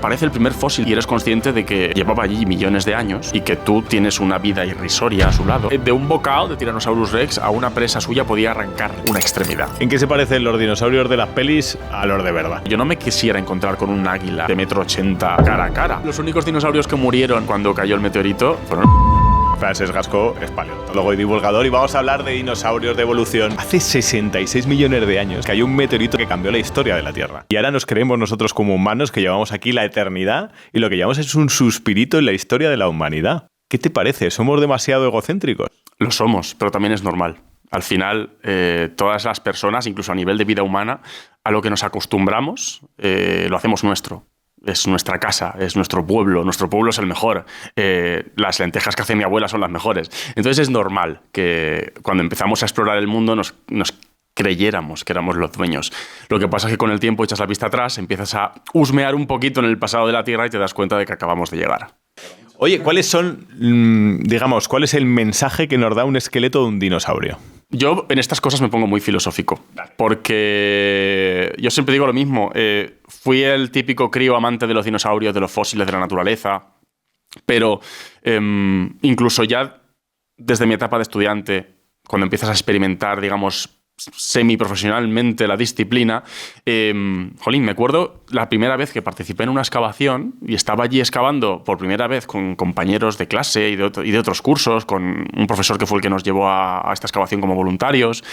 aparece el primer fósil y eres consciente de que llevaba allí millones de años y que tú tienes una vida irrisoria a su lado. De un bocado de Tyrannosaurus Rex a una presa suya podía arrancar una extremidad. ¿En qué se parecen los dinosaurios de las pelis a los de verdad? Yo no me quisiera encontrar con un águila de 1,80 m cara a cara. Los únicos dinosaurios que murieron cuando cayó el meteorito fueron... Francesc Gascó es paleontólogo y divulgador y vamos a hablar de dinosaurios de evolución. Hace 66 millones de años cayó un meteorito que cambió la historia de la Tierra. Y ahora nos creemos nosotros como humanos que llevamos aquí la eternidad y lo que llevamos es un suspirito en la historia de la humanidad. ¿Qué te parece? ¿Somos demasiado egocéntricos? Lo somos, pero también es normal. Al final, todas las personas, incluso a nivel de vida humana, a lo que nos acostumbramos, lo hacemos nuestro. Es nuestra casa, es nuestro pueblo es el mejor. Las lentejas que hace mi abuela son las mejores. Entonces es normal que cuando empezamos a explorar el mundo nos creyéramos que éramos los dueños. Lo que pasa es que con el tiempo echas la vista atrás, empiezas a husmear un poquito en el pasado de la Tierra y te das cuenta de que acabamos de llegar. Oye, cuál es el mensaje que nos da un esqueleto de un dinosaurio? Yo en estas cosas me pongo muy filosófico, porque yo siempre digo lo mismo. Fui el típico crío amante de los dinosaurios, de los fósiles, de la naturaleza, pero incluso ya desde mi etapa de estudiante, cuando empiezas a experimentar, digamos, semiprofesionalmente la disciplina, me acuerdo la primera vez que participé en una excavación y estaba allí excavando por primera vez con compañeros de clase y de otros cursos, con un profesor que fue el que nos llevó a esta excavación como voluntarios,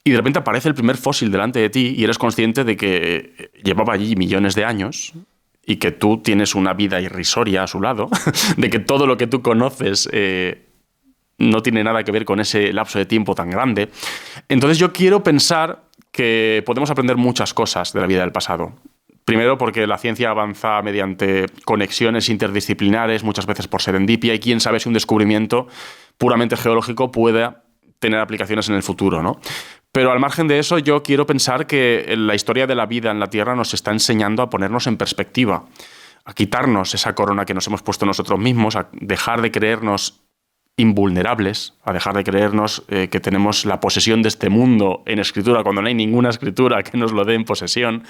y de repente aparece el primer fósil delante de ti y eres consciente de que llevaba allí millones de años y que tú tienes una vida irrisoria a su lado, de que todo lo que tú conoces no tiene nada que ver con ese lapso de tiempo tan grande. Entonces yo quiero pensar que podemos aprender muchas cosas de la vida del pasado. Primero porque la ciencia avanza mediante conexiones interdisciplinares, muchas veces por serendipia, y quién sabe si un descubrimiento puramente geológico pueda tener aplicaciones en el futuro, ¿no? Pero al margen de eso, yo quiero pensar que la historia de la vida en la Tierra nos está enseñando a ponernos en perspectiva, a quitarnos esa corona que nos hemos puesto nosotros mismos, a dejar de creernos invulnerables, a dejar de creernos que tenemos la posesión de este mundo en escritura cuando no hay ninguna escritura que nos lo dé en posesión.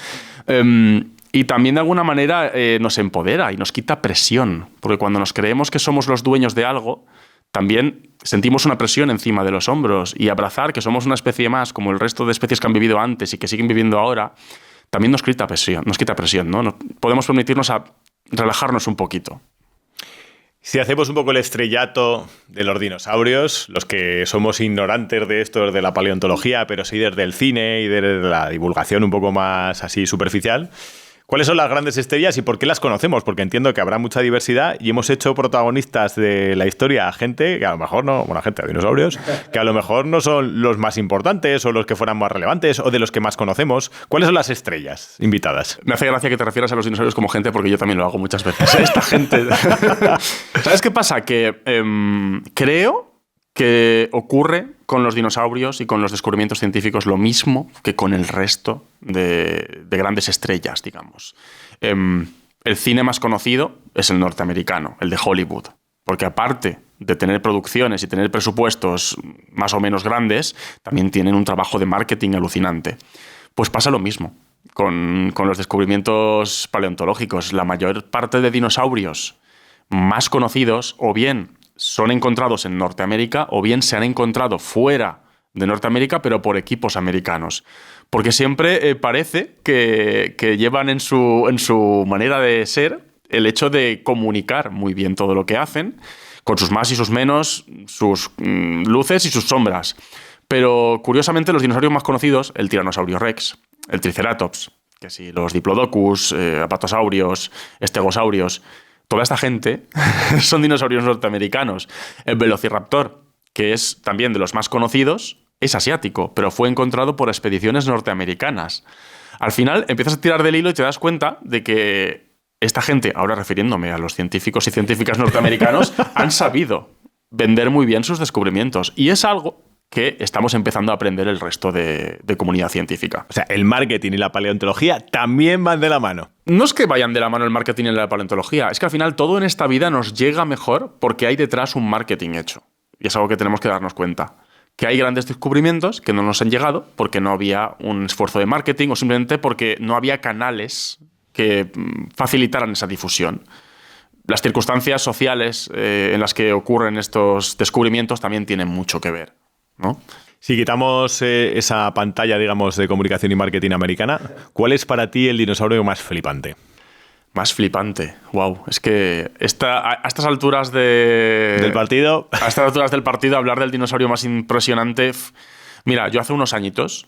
Y también de alguna manera nos empodera y nos quita presión, porque cuando nos creemos que somos los dueños de algo, también sentimos una presión encima de los hombros, y abrazar que somos una especie más como el resto de especies que han vivido antes y que siguen viviendo ahora, también nos quita presión, ¿no? Podemos permitirnos a relajarnos un poquito. Si hacemos un poco el estrellato de los dinosaurios, los que somos ignorantes de esto de la paleontología, pero sí desde el cine y desde la divulgación un poco más así superficial, ¿cuáles son las grandes estrellas y por qué las conocemos? Porque entiendo que habrá mucha diversidad y hemos hecho protagonistas de la historia a gente que a lo mejor no, gente de dinosaurios, que a lo mejor no son los más importantes o los que fueran más relevantes o de los que más conocemos. ¿Cuáles son las estrellas invitadas? Me hace gracia que te refieras a los dinosaurios como gente, porque yo también lo hago muchas veces. Esta gente... ¿Sabes qué pasa? Que creo que ocurre con los dinosaurios y con los descubrimientos científicos lo mismo que con el resto de grandes estrellas, digamos. El cine más conocido es el norteamericano, el de Hollywood, porque aparte de tener producciones y tener presupuestos más o menos grandes, también tienen un trabajo de marketing alucinante. Pues pasa lo mismo con los descubrimientos paleontológicos. La mayor parte de dinosaurios más conocidos o bien son encontrados en Norteamérica o bien se han encontrado fuera de Norteamérica, pero por equipos americanos. Porque siempre parece que llevan en su manera de ser el hecho de comunicar muy bien todo lo que hacen, con sus más y sus menos, sus luces y sus sombras. Pero curiosamente los dinosaurios más conocidos, el Tyrannosaurus Rex, el Triceratops, que sí, los Diplodocus, Apatosaurios, Stegosaurios, toda esta gente son dinosaurios norteamericanos. El Velociraptor, que es también de los más conocidos, es asiático, pero fue encontrado por expediciones norteamericanas. Al final empiezas a tirar del hilo y te das cuenta de que esta gente, ahora refiriéndome a los científicos y científicas norteamericanos, han sabido vender muy bien sus descubrimientos. Y es algo que estamos empezando a aprender el resto de comunidad científica. O sea, el marketing y la paleontología también van de la mano. No es que vayan de la mano el marketing y la paleontología, es que al final todo en esta vida nos llega mejor porque hay detrás un marketing hecho. Y es algo que tenemos que darnos cuenta. Que hay grandes descubrimientos que no nos han llegado porque no había un esfuerzo de marketing o simplemente porque no había canales que facilitaran esa difusión. Las circunstancias sociales en las que ocurren estos descubrimientos también tienen mucho que ver, ¿no? Si quitamos esa pantalla, digamos, de comunicación y marketing americana, ¿cuál es para ti el dinosaurio más flipante? Más flipante. Wow. Es que a estas alturas del partido. A estas alturas del partido, hablar del dinosaurio más impresionante. Mira, yo hace unos añitos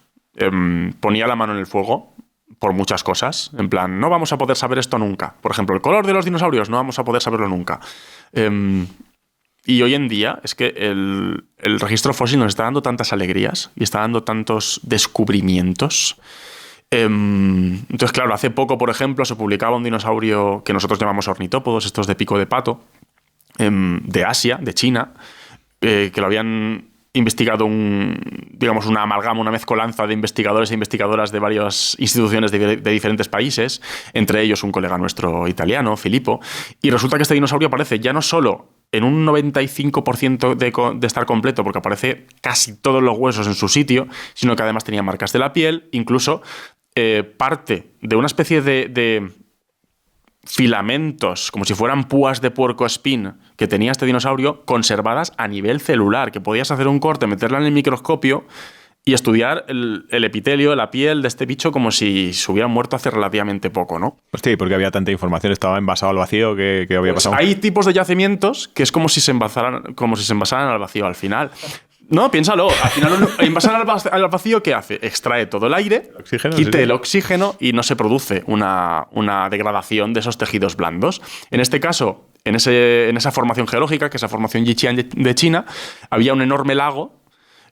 ponía la mano en el fuego por muchas cosas. En plan, no vamos a poder saber esto nunca. Por ejemplo, el color de los dinosaurios, no vamos a poder saberlo nunca. Y hoy en día es que el registro fósil nos está dando tantas alegrías y está dando tantos descubrimientos. Entonces, claro, hace poco, por ejemplo, se publicaba un dinosaurio que nosotros llamamos ornitópodos, estos de pico de pato, de Asia, de China, que lo habían investigado una amalgama, una mezcolanza de investigadores e investigadoras de varias instituciones de diferentes países, entre ellos un colega nuestro italiano, Filippo, y resulta que este dinosaurio aparece ya no solo en un 95% de estar completo, porque aparece casi todos los huesos en su sitio, sino que además tenía marcas de la piel, incluso parte de una especie de filamentos, como si fueran púas de puercoespín que tenía este dinosaurio, conservadas a nivel celular, que podías hacer un corte, meterla en el microscopio y estudiar el epitelio, la piel de este bicho como si se hubiera muerto hace relativamente poco, ¿no? Hostia, porque había tanta información, estaba envasado al vacío, que había pasado. Hay tipos de yacimientos que es como si se envasaran al vacío al final. No, piénsalo. Al final, envasar al vacío, ¿qué hace? Extrae todo el aire, quite el oxígeno y no se produce una degradación de esos tejidos blandos. En este caso, en esa formación geológica, que es la formación Yixian de China, había un enorme lago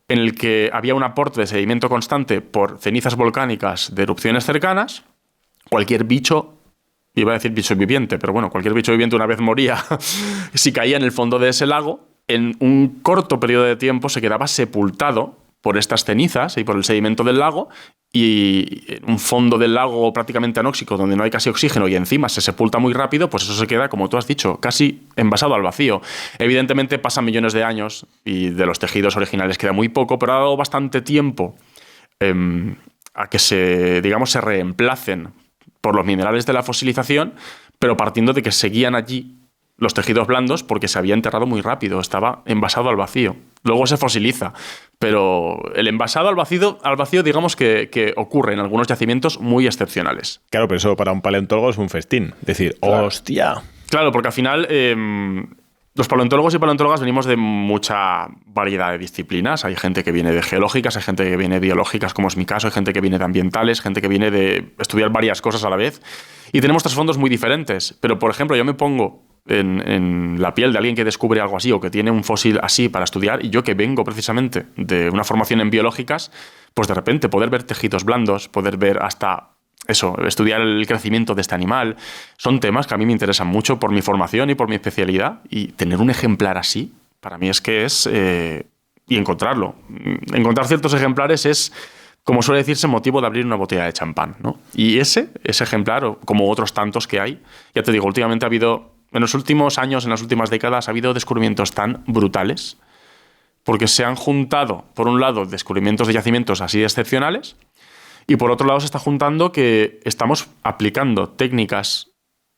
en el que había un aporte de sedimento constante por cenizas volcánicas de erupciones cercanas. Cualquier bicho, iba a decir bicho viviente, pero bueno, cualquier bicho viviente una vez moría si caía en el fondo de ese lago, en un corto periodo de tiempo se quedaba sepultado por estas cenizas y por el sedimento del lago, y en un fondo del lago prácticamente anóxico donde no hay casi oxígeno y encima se sepulta muy rápido, pues eso se queda, como tú has dicho, casi envasado al vacío. Evidentemente pasan millones de años y de los tejidos originales queda muy poco, pero ha dado bastante tiempo a que se reemplacen por los minerales de la fosilización, pero partiendo de que seguían allí los tejidos blandos porque se había enterrado muy rápido, estaba envasado al vacío. Luego se fosiliza, pero el envasado al vacío digamos que ocurre en algunos yacimientos muy excepcionales. Claro, pero eso para un paleontólogo es un festín. Decir, claro. ¡Hostia! Claro, porque al final los paleontólogos y paleontólogas venimos de mucha variedad de disciplinas. Hay gente que viene de geológicas, hay gente que viene de biológicas, como es mi caso, hay gente que viene de ambientales, gente que viene de estudiar varias cosas a la vez. Y tenemos trasfondos muy diferentes. Pero, por ejemplo, yo me pongo en la piel de alguien que descubre algo así o que tiene un fósil así para estudiar, y yo que vengo precisamente de una formación en biológicas, pues de repente poder ver tejidos blandos, poder ver hasta eso, estudiar el crecimiento de este animal, son temas que a mí me interesan mucho por mi formación y por mi especialidad, y tener un ejemplar así, para mí es que es... y encontrar ciertos ejemplares es, como suele decirse, motivo de abrir una botella de champán, ¿no? Y ese ejemplar, como otros tantos que hay, ya te digo, últimamente ha habido... En los últimos años, en las últimas décadas, ha habido descubrimientos tan brutales porque se han juntado, por un lado, descubrimientos de yacimientos así excepcionales, y por otro lado se está juntando que estamos aplicando técnicas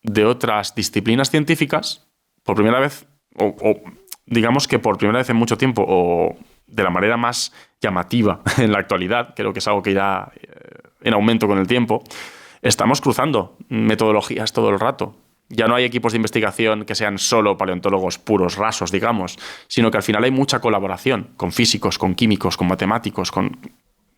de otras disciplinas científicas por primera vez, o digamos que por primera vez en mucho tiempo, o de la manera más llamativa en la actualidad, creo que es algo que irá en aumento con el tiempo. Estamos cruzando metodologías todo el rato. Ya no hay equipos de investigación que sean solo paleontólogos puros, rasos, digamos, sino que al final hay mucha colaboración con físicos, con químicos, con matemáticos, con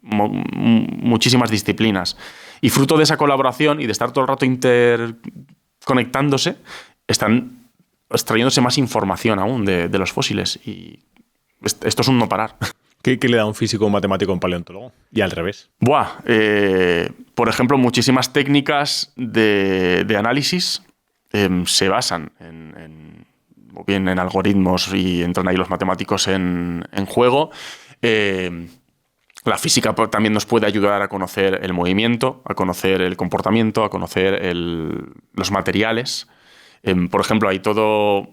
muchísimas disciplinas. Y fruto de esa colaboración y de estar todo el rato interconectándose, están extrayéndose más información aún de los fósiles. Y esto es un no parar. ¿Qué le da un físico o un matemático a un paleontólogo? Y al revés. Por ejemplo, muchísimas técnicas de análisis se basan o bien en algoritmos, y entran ahí los matemáticos en juego. La física también nos puede ayudar a conocer el movimiento, a conocer el comportamiento, a conocer los materiales. Por ejemplo, hay toda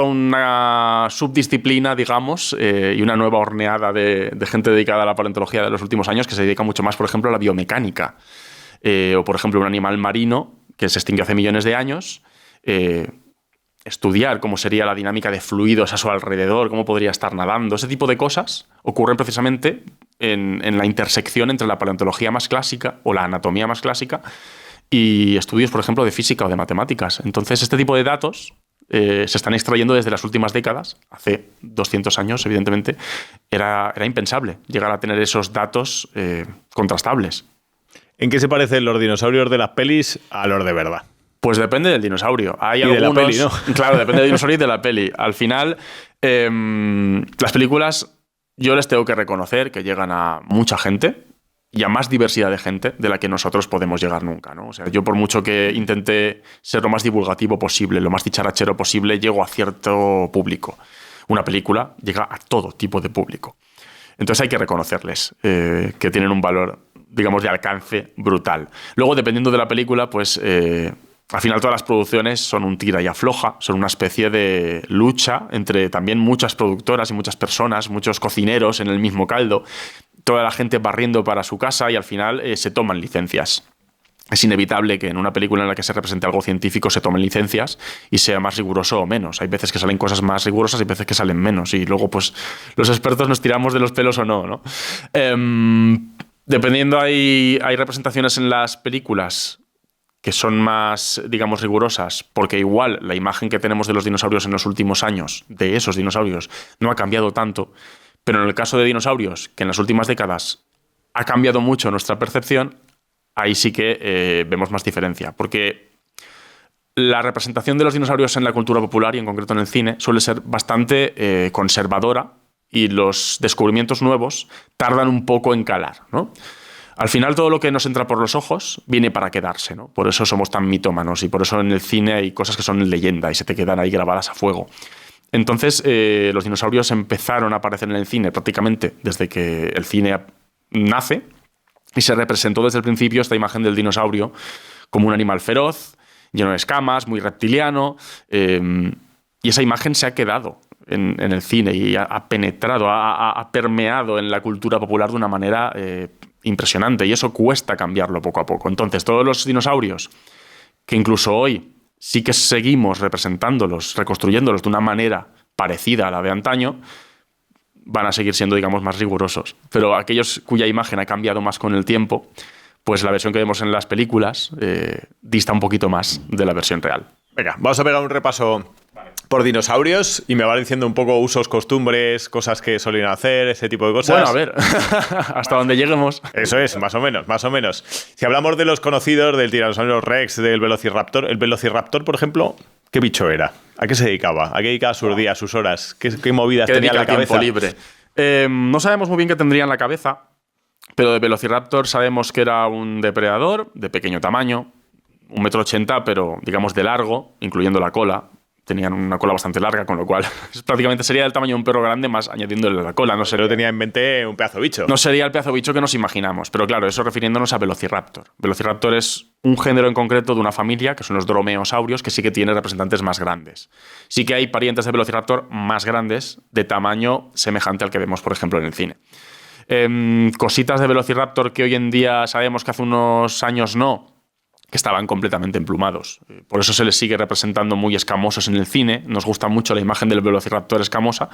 una subdisciplina, digamos, y una nueva horneada de gente dedicada a la paleontología de los últimos años que se dedica mucho más, por ejemplo, a la biomecánica. o por ejemplo un animal marino que se extinguió hace millones de años, estudiar cómo sería la dinámica de fluidos a su alrededor, cómo podría estar nadando, ese tipo de cosas ocurren precisamente en la intersección entre la paleontología más clásica o la anatomía más clásica y estudios, por ejemplo, de física o de matemáticas. Entonces, este tipo de datos se están extrayendo desde las últimas décadas. Hace 200 años, evidentemente, era impensable llegar a tener esos datos contrastables. ¿En qué se parecen los dinosaurios de las pelis a los de verdad? Pues depende del dinosaurio. Hay y algunos, de la peli, ¿no? Claro, depende del dinosaurio y de la peli. Al final, las películas yo les tengo que reconocer que llegan a mucha gente y a más diversidad de gente de la que nosotros podemos llegar nunca, ¿no? O sea, yo por mucho que intente ser lo más divulgativo posible, lo más dicharachero posible, llego a cierto público. Una película llega a todo tipo de público. Entonces hay que reconocerles que tienen un valor, digamos, de alcance brutal. Luego, dependiendo de la película, pues al final todas las producciones son un tira y afloja, son una especie de lucha entre también muchas productoras y muchas personas, muchos cocineros en el mismo caldo, toda la gente barriendo para su casa y al final se toman licencias. Es inevitable que en una película en la que se represente algo científico se tomen licencias y sea más riguroso o menos. Hay veces que salen cosas más rigurosas y veces que salen menos. Y luego, pues, los expertos nos tiramos de los pelos o no, ¿no? Dependiendo, hay representaciones en las películas que son más, digamos, rigurosas, porque igual la imagen que tenemos de los dinosaurios en los últimos años, de esos dinosaurios, no ha cambiado tanto. Pero en el caso de dinosaurios, que en las últimas décadas ha cambiado mucho nuestra percepción, ahí sí que vemos más diferencia, porque la representación de los dinosaurios en la cultura popular y en concreto en el cine suele ser bastante conservadora y los descubrimientos nuevos tardan un poco en calar, ¿no? Al final todo lo que nos entra por los ojos viene para quedarse, ¿no? Por eso somos tan mitómanos y por eso en el cine hay cosas que son leyenda y se te quedan ahí grabadas a fuego. Entonces los dinosaurios empezaron a aparecer en el cine prácticamente desde que el cine nace. Y se representó desde el principio esta imagen del dinosaurio como un animal feroz, lleno de escamas, muy reptiliano. Y esa imagen se ha quedado en el cine y ha penetrado, ha permeado en la cultura popular de una manera impresionante. Y eso cuesta cambiarlo poco a poco. Entonces, todos los dinosaurios que incluso hoy sí que seguimos representándolos, reconstruyéndolos de una manera parecida a la de antaño, van a seguir siendo, digamos, más rigurosos. Pero aquellos cuya imagen ha cambiado más con el tiempo, pues la versión que vemos en las películas dista un poquito más de la versión real. Venga, vamos a pegar un repaso por dinosaurios y me va diciendo un poco usos, costumbres, cosas que solían hacer, ese tipo de cosas. Bueno, a ver, hasta donde lleguemos. Eso es, más o menos, más o menos. Si hablamos de los conocidos, del Tiranosaurio Rex, del Velociraptor, el Velociraptor, por ejemplo, ¿qué bicho era? ¿A qué se dedicaba? ¿A qué dedicaba sus días, sus horas? ¿Qué movidas tenía en la cabeza? Tiempo libre. No sabemos muy bien qué tendría en la cabeza, pero de Velociraptor sabemos que era un depredador de pequeño tamaño, 1,80 m, pero digamos de largo, incluyendo la cola. Tenían una cola bastante larga, con lo cual prácticamente sería del tamaño de un perro grande más añadiéndole la cola. No Pero tenía en mente un pedazo bicho. No sería el pedazo bicho que nos imaginamos, pero claro, eso refiriéndonos a Velociraptor. Velociraptor es un género en concreto de una familia, que son los dromeosaurios, que sí que tiene representantes más grandes. Sí que hay parientes de Velociraptor más grandes, de tamaño semejante al que vemos, por ejemplo, en el cine. Cositas de Velociraptor que hoy en día sabemos que hace unos años no, que estaban completamente emplumados. Por eso se les sigue representando muy escamosos en el cine. Nos gusta mucho la imagen del Velociraptor escamosa,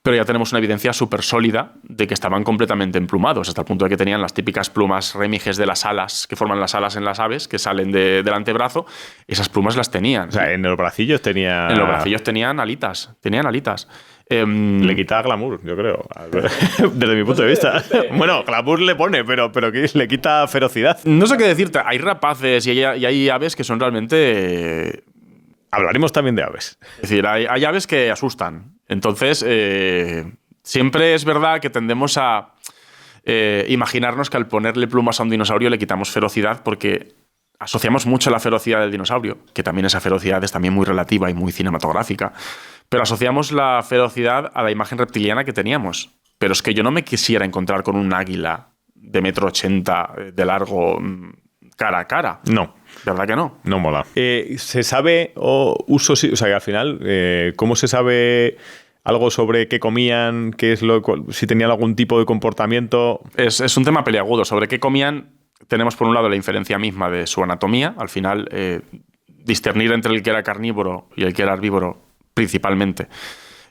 pero ya tenemos una evidencia súper sólida de que estaban completamente emplumados, hasta el punto de que tenían las típicas plumas remiges de las alas, que forman las alas en las aves, que salen del antebrazo. Esas plumas las tenían. O sea, en los bracillos tenía... En los bracillos tenían alitas. Le quita glamour, yo creo, desde mi punto de vista. Bueno, glamour le pone, pero que le quita ferocidad. No sé qué decirte. Hay rapaces y hay aves que son realmente... Hablaremos también de aves. Es decir, hay aves que asustan. Entonces, siempre es verdad que tendemos a imaginarnos que al ponerle plumas a un dinosaurio le quitamos ferocidad porque asociamos mucho la ferocidad del dinosaurio, que también esa ferocidad es también muy relativa y muy cinematográfica. Pero asociamos la ferocidad a la imagen reptiliana que teníamos. Pero es que yo no me quisiera encontrar con un águila de 1,80 m de largo cara a cara. No. ¿Verdad que no? No mola. ¿Se sabe o sea, que al final, cómo se sabe algo sobre qué comían, si tenían algún tipo de comportamiento? Es un tema peliagudo. Sobre qué comían tenemos por un lado la inferencia misma de su anatomía. Al final, discernir entre el que era carnívoro y el que era herbívoro, principalmente,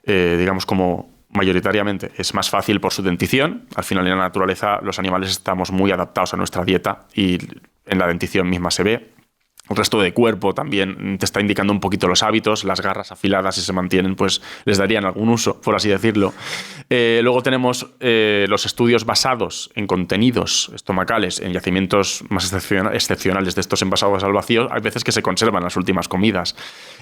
digamos como mayoritariamente, es más fácil por su dentición. Al final, en la naturaleza, los animales estamos muy adaptados a nuestra dieta y en la dentición misma se ve. El resto de cuerpo también te está indicando un poquito los hábitos. Las garras afiladas, si se mantienen, pues les darían algún uso, por así decirlo. Luego tenemos los estudios basados en contenidos estomacales, en yacimientos más excepcionales de estos envasados al vacío. Hay veces que se conservan las últimas comidas.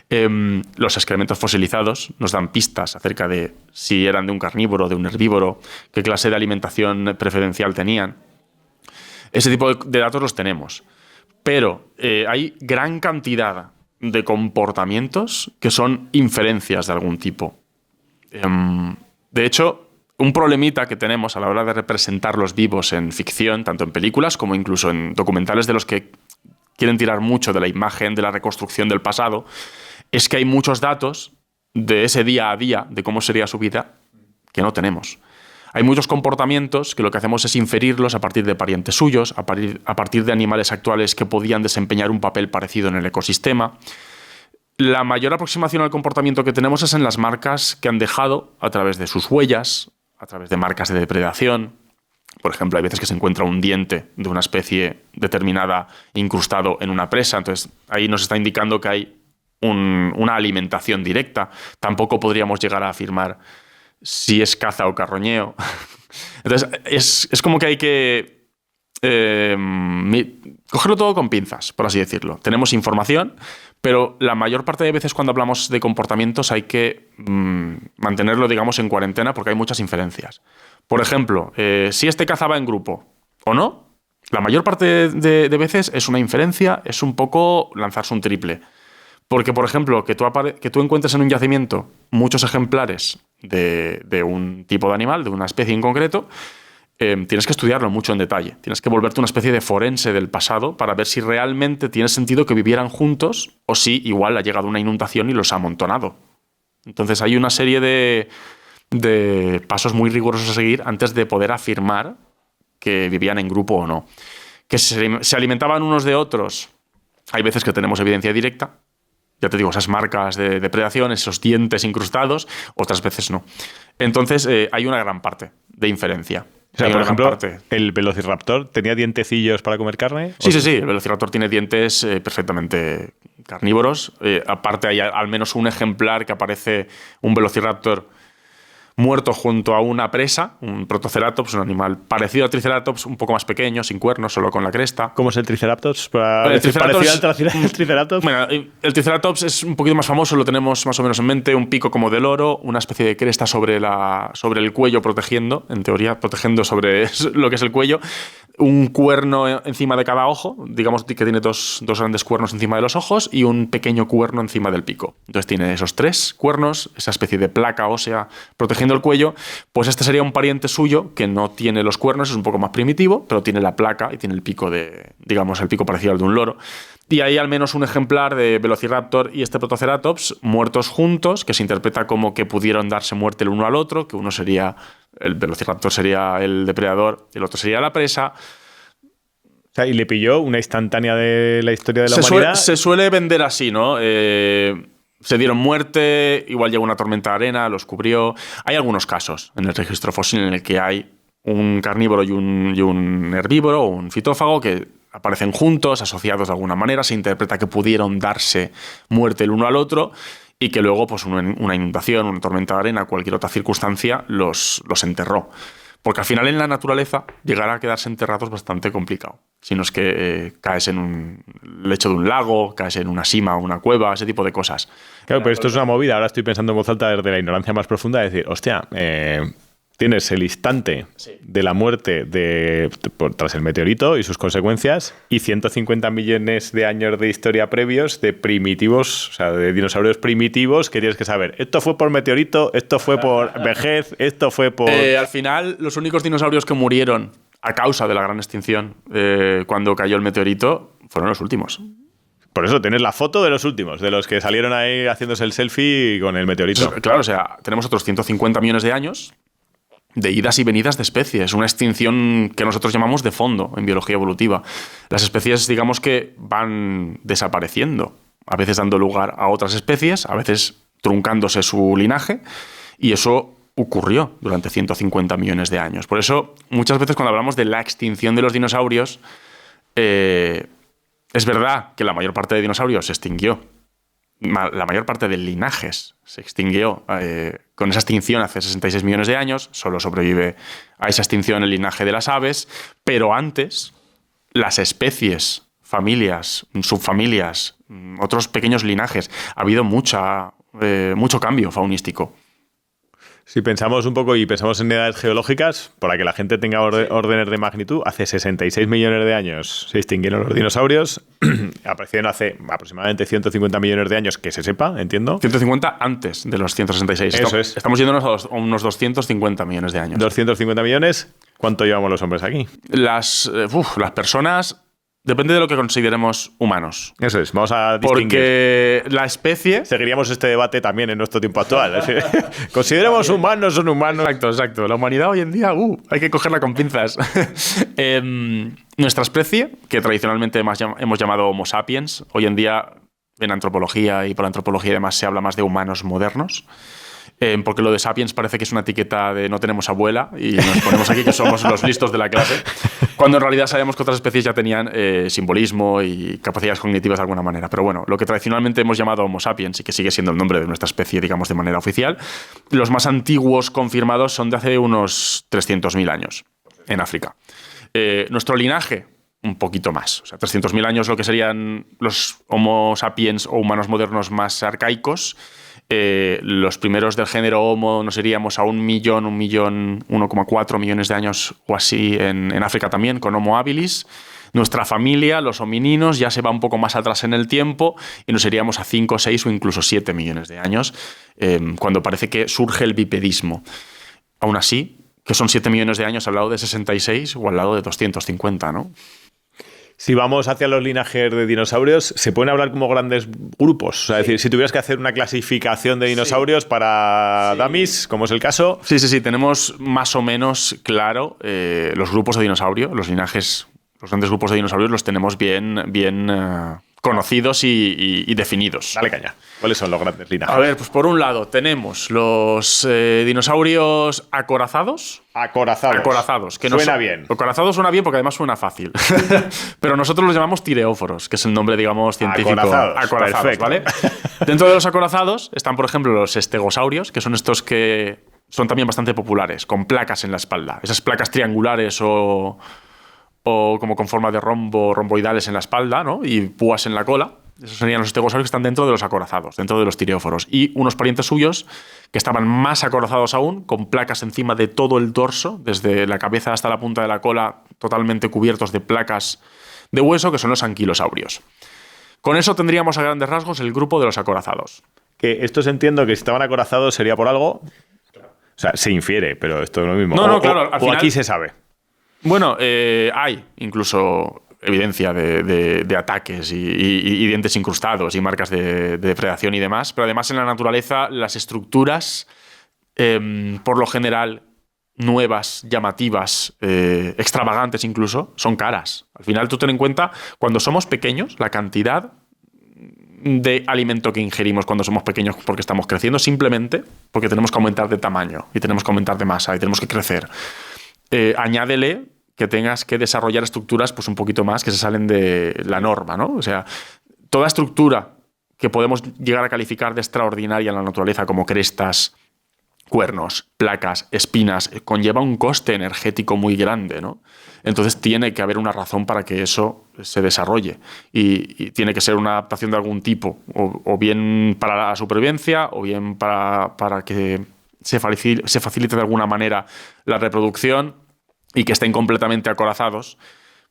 Los excrementos fosilizados nos dan pistas acerca de si eran de un carnívoro, de un herbívoro, qué clase de alimentación preferencial tenían. Ese tipo de datos los tenemos. Pero hay gran cantidad de comportamientos que son inferencias de algún tipo. De hecho, un problemita que tenemos a la hora de representar los vivos en ficción, tanto en películas como incluso en documentales de los que quieren tirar mucho de la imagen, de la reconstrucción del pasado, es que hay muchos datos de ese día a día, de cómo sería su vida, que no tenemos. Hay muchos comportamientos que lo que hacemos es inferirlos a partir de parientes suyos, a partir de animales actuales que podían desempeñar un papel parecido en el ecosistema. La mayor aproximación al comportamiento que tenemos es en las marcas que han dejado a través de sus huellas, a través de marcas de depredación. Por ejemplo, hay veces que se encuentra un diente de una especie determinada incrustado en una presa, entonces ahí nos está indicando que hay una alimentación directa. Tampoco podríamos llegar a afirmar si es caza o carroñeo. Entonces, es como que hay que cogerlo todo con pinzas, por así decirlo. Tenemos información, pero la mayor parte de veces cuando hablamos de comportamientos hay que mantenerlo, digamos, en cuarentena porque hay muchas inferencias. Por ejemplo, si este cazaba en grupo o no, la mayor parte de veces es una inferencia, es un poco lanzarse un triple. Porque, por ejemplo, que tú encuentres en un yacimiento muchos ejemplares de un tipo de animal, de una especie en concreto, tienes que estudiarlo mucho en detalle. Tienes que volverte una especie de forense del pasado para ver si realmente tiene sentido que vivieran juntos o si igual ha llegado una inundación y los ha amontonado. Entonces hay una serie de pasos muy rigurosos a seguir antes de poder afirmar que vivían en grupo o no. Que se alimentaban unos de otros. Hay veces que tenemos evidencia directa. Ya te digo, esas marcas de depredación, esos dientes incrustados, otras veces no. Entonces, hay una gran parte de inferencia. O sea, por ejemplo, ¿el Velociraptor tenía dientecillos para comer carne? Sí. El Velociraptor tiene dientes perfectamente carnívoros. Aparte, hay al menos un ejemplar que aparece un Velociraptor muerto junto a una presa, un Protoceratops, un animal parecido al Triceratops, un poco más pequeño, sin cuernos, solo con la cresta. ¿Cómo es el Triceratops? ¿Parecido al Triceratops? Bueno, el Triceratops es un poquito más famoso, lo tenemos más o menos en mente, un pico como de loro, una especie de cresta sobre el cuello protegiendo, en teoría, protegiendo sobre lo que es el cuello, un cuerno encima de cada ojo, digamos que tiene dos grandes cuernos encima de los ojos y un pequeño cuerno encima del pico. Entonces tiene esos 3 cuernos, esa especie de placa ósea protegiendo el cuello. Pues este sería un pariente suyo que no tiene los cuernos, es un poco más primitivo, pero tiene la placa y tiene el pico el pico parecido al de un loro. Y hay al menos un ejemplar de Velociraptor y este Protoceratops muertos juntos, que se interpreta como que pudieron darse muerte el uno al otro, que uno sería, el Velociraptor sería el depredador, el otro sería la presa. O sea, y le pilló una instantánea de la historia de la humanidad. Se suele vender así, ¿no? Se dieron muerte, igual llegó una tormenta de arena, los cubrió. Hay algunos casos en el registro fósil en el que hay un carnívoro y un herbívoro o un fitófago que aparecen juntos, asociados de alguna manera, se interpreta que pudieron darse muerte el uno al otro y que luego pues, una inundación, una tormenta de arena, cualquier otra circunstancia los enterró. Porque al final en la naturaleza llegar a quedarse enterrados es bastante complicado. Si no es que caes en un lecho de un lago, caes en una sima, una cueva, ese tipo de cosas. Claro, pero esto es una movida. Ahora estoy pensando en voz alta desde la ignorancia más profunda, de decir, hostia, tienes el instante de la muerte tras el meteorito y sus consecuencias y 150 millones de años de historia previos de primitivos, o sea, de dinosaurios primitivos que tienes que saber. Esto fue por meteorito, esto fue por vejez, esto fue por... Al final, los únicos dinosaurios que murieron a causa de la gran extinción cuando cayó el meteorito fueron los últimos. Por eso tenés la foto de los últimos, de los que salieron ahí haciéndose el selfie con el meteorito. Claro, o sea, tenemos otros 150 millones de años de idas y venidas de especies, una extinción que nosotros llamamos de fondo en biología evolutiva. Las especies, digamos que van desapareciendo, a veces dando lugar a otras especies, a veces truncándose su linaje, y eso ocurrió durante 150 millones de años. Por eso, muchas veces cuando hablamos de la extinción de los dinosaurios, es verdad que la mayor parte de dinosaurios se extinguió. La mayor parte de linajes se extinguió con esa extinción hace 66 millones de años. Solo sobrevive a esa extinción el linaje de las aves. Pero antes, las especies, familias, subfamilias, otros pequeños linajes, ha habido mucho cambio faunístico. Si pensamos un poco y pensamos en edades geológicas, para que la gente tenga órdenes de magnitud, hace 66 millones de años se extinguieron los dinosaurios, aparecieron hace aproximadamente 150 millones de años, que se sepa, entiendo. 150 antes de los 166. Eso es. Estamos yéndonos a unos 250 millones de años. 250 millones, ¿cuánto llevamos los hombres aquí? Las personas... Depende de lo que consideremos humanos. Eso es, vamos a distinguir. Porque la especie... Seguiríamos este debate también en nuestro tiempo actual. Consideremos humanos, son humanos. Exacto. La humanidad hoy en día, hay que cogerla con pinzas. Nuestra especie, que tradicionalmente hemos llamado Homo sapiens, hoy en día en antropología y por antropología y demás se habla más de humanos modernos. Porque lo de sapiens parece que es una etiqueta de no tenemos abuela y nos ponemos aquí que somos los listos de la clase, cuando en realidad sabemos que otras especies ya tenían simbolismo y capacidades cognitivas de alguna manera. Pero bueno, lo que tradicionalmente hemos llamado Homo sapiens y que sigue siendo el nombre de nuestra especie, digamos, de manera oficial, los más antiguos confirmados son de hace unos 300.000 años en África. Nuestro linaje, un poquito más. O sea, 300.000 años lo que serían los Homo sapiens o humanos modernos más arcaicos. Los primeros del género Homo nos iríamos a 1,4 millones de años o así en África también, con Homo habilis. Nuestra familia, los homininos, ya se va un poco más atrás en el tiempo y nos iríamos a 5, 6 o incluso 7 millones de años, cuando parece que surge el bipedismo. Aún así, que son 7 millones de años al lado de 66 o al lado de 250, ¿no? Si vamos hacia los linajes de dinosaurios, ¿se pueden hablar como grandes grupos? O sea, es decir, si tuvieras que hacer una clasificación de dinosaurios para dummies, como es el caso... Sí. Tenemos más o menos claro los grupos de dinosaurios, los linajes, los grandes grupos de dinosaurios los tenemos bien conocidos y definidos. Dale caña. ¿Cuáles son los grandes linajes? A ver, pues por un lado tenemos los dinosaurios acorazados. Acorazados. Que suena bien. Acorazados suena bien porque además suena fácil. Pero nosotros los llamamos tireóforos, que es el nombre, digamos, científico. Acorazados, ¿vale? Dentro de los acorazados están, por ejemplo, los estegosaurios, que son estos que son también bastante populares, con placas en la espalda. Esas placas triangulares o como con forma de romboidales en la espalda, ¿no? Y púas en la cola. Esos serían los estegosaurios que están dentro de los acorazados, dentro de los tireóforos. Y unos parientes suyos que estaban más acorazados aún, con placas encima de todo el dorso, desde la cabeza hasta la punta de la cola, totalmente cubiertos de placas de hueso, que son los anquilosaurios. Con eso tendríamos a grandes rasgos el grupo de los acorazados. Que estos entiendo que si estaban acorazados sería por algo... O sea, se infiere, pero esto es lo mismo. Claro. Al final, aquí se sabe. Bueno, hay incluso evidencia de ataques y dientes incrustados y marcas de depredación y demás, pero además en la naturaleza las estructuras, por lo general, nuevas, llamativas, extravagantes incluso, son caras. Al final tú ten en cuenta, cuando somos pequeños, la cantidad de alimento que ingerimos cuando somos pequeños porque estamos creciendo, simplemente porque tenemos que aumentar de tamaño y tenemos que aumentar de masa y tenemos que crecer. Añádele que tengas que desarrollar estructuras pues un poquito más que se salen de la norma, ¿no? O sea, toda estructura que podemos llegar a calificar de extraordinaria en la naturaleza, como crestas, cuernos, placas, espinas, conlleva un coste energético muy grande, ¿no? Entonces tiene que haber una razón para que eso se desarrolle y tiene que ser una adaptación de algún tipo, o bien para la supervivencia o bien para que se facilite de alguna manera la reproducción y que estén completamente acorazados,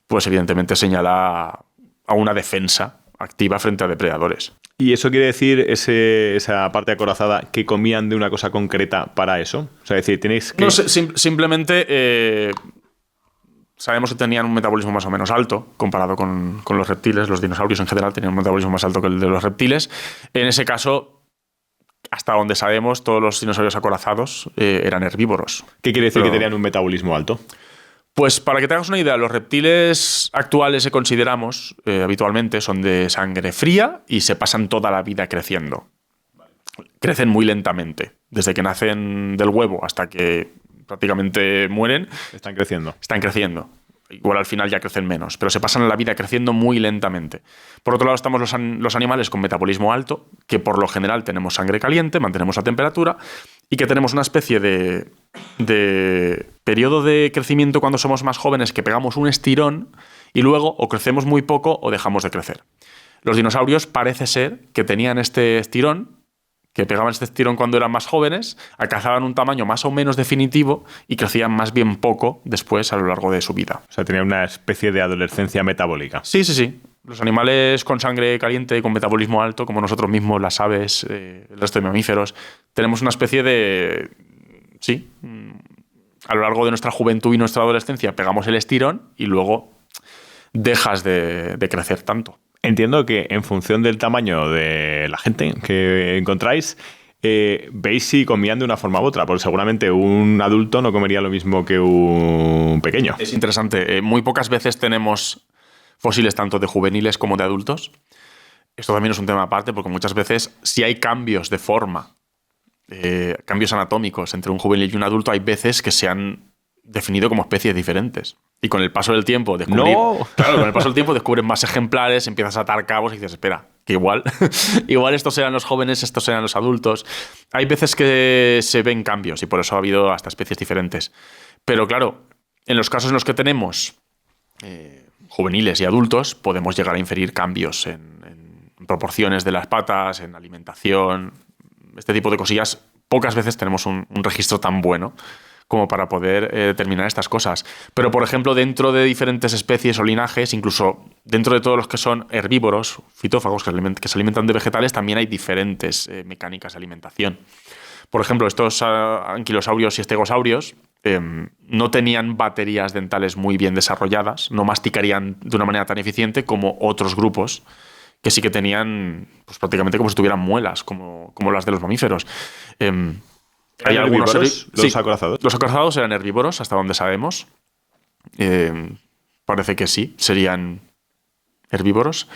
pues evidentemente señala a una defensa activa frente a depredadores. ¿Y eso quiere decir esa parte acorazada que comían de una cosa concreta para eso? O sea, es decir, tenéis que... No, simplemente sabemos que tenían un metabolismo más o menos alto comparado con los reptiles. Los dinosaurios en general tenían un metabolismo más alto que el de los reptiles. En ese caso, hasta donde sabemos, todos los dinosaurios acorazados eran herbívoros. ¿Qué quiere decir que tenían un metabolismo alto? Pues para que te hagas una idea, los reptiles actuales que consideramos habitualmente son de sangre fría y se pasan toda la vida creciendo. Crecen muy lentamente. Desde que nacen del huevo hasta que prácticamente mueren. Están creciendo. Están creciendo. Igual al final ya crecen menos, pero se pasan la vida creciendo muy lentamente. Por otro lado estamos los animales con metabolismo alto, que por lo general tenemos sangre caliente, mantenemos la temperatura y que tenemos una especie de periodo de crecimiento cuando somos más jóvenes que pegamos un estirón y luego o crecemos muy poco o dejamos de crecer. Los dinosaurios parece ser que tenían este estirón, que pegaban este estirón cuando eran más jóvenes, alcanzaban un tamaño más o menos definitivo y crecían más bien poco después a lo largo de su vida. O sea, tenían una especie de adolescencia metabólica. Sí, sí, sí. Los animales con sangre caliente y con metabolismo alto, como nosotros mismos, las aves, el resto de mamíferos, tenemos una especie de... Sí, a lo largo de nuestra juventud y nuestra adolescencia pegamos el estirón y luego dejas de crecer tanto. Entiendo que en función del tamaño de la gente que encontráis, veis si comían de una forma u otra, porque seguramente un adulto no comería lo mismo que un pequeño. Es interesante. Muy pocas veces tenemos fósiles tanto de juveniles como de adultos. Esto también es un tema aparte, porque muchas veces si hay cambios de forma, cambios anatómicos entre un juvenil y un adulto, hay veces que se han definido como especies diferentes. Y con el paso del tiempo descubren más ejemplares, empiezas a atar cabos y dices, espera, que igual estos eran los jóvenes, estos eran los adultos. Hay veces que se ven cambios y por eso ha habido hasta especies diferentes. Pero claro, en los casos en los que tenemos juveniles y adultos, podemos llegar a inferir cambios en proporciones de las patas, en alimentación, este tipo de cosillas. Pocas veces tenemos un registro tan bueno como para poder determinar estas cosas. Pero, por ejemplo, dentro de diferentes especies o linajes, incluso dentro de todos los que son herbívoros, fitófagos, que se alimentan de vegetales, también hay diferentes mecánicas de alimentación. Por ejemplo, estos anquilosaurios y estegosaurios no tenían baterías dentales muy bien desarrolladas, no masticarían de una manera tan eficiente como otros grupos que sí que tenían pues, prácticamente como si tuvieran muelas, como las de los mamíferos. ¿Hay algunos los acorazados? Los acorazados eran herbívoros, hasta donde sabemos. Parece que sí, serían herbívoros.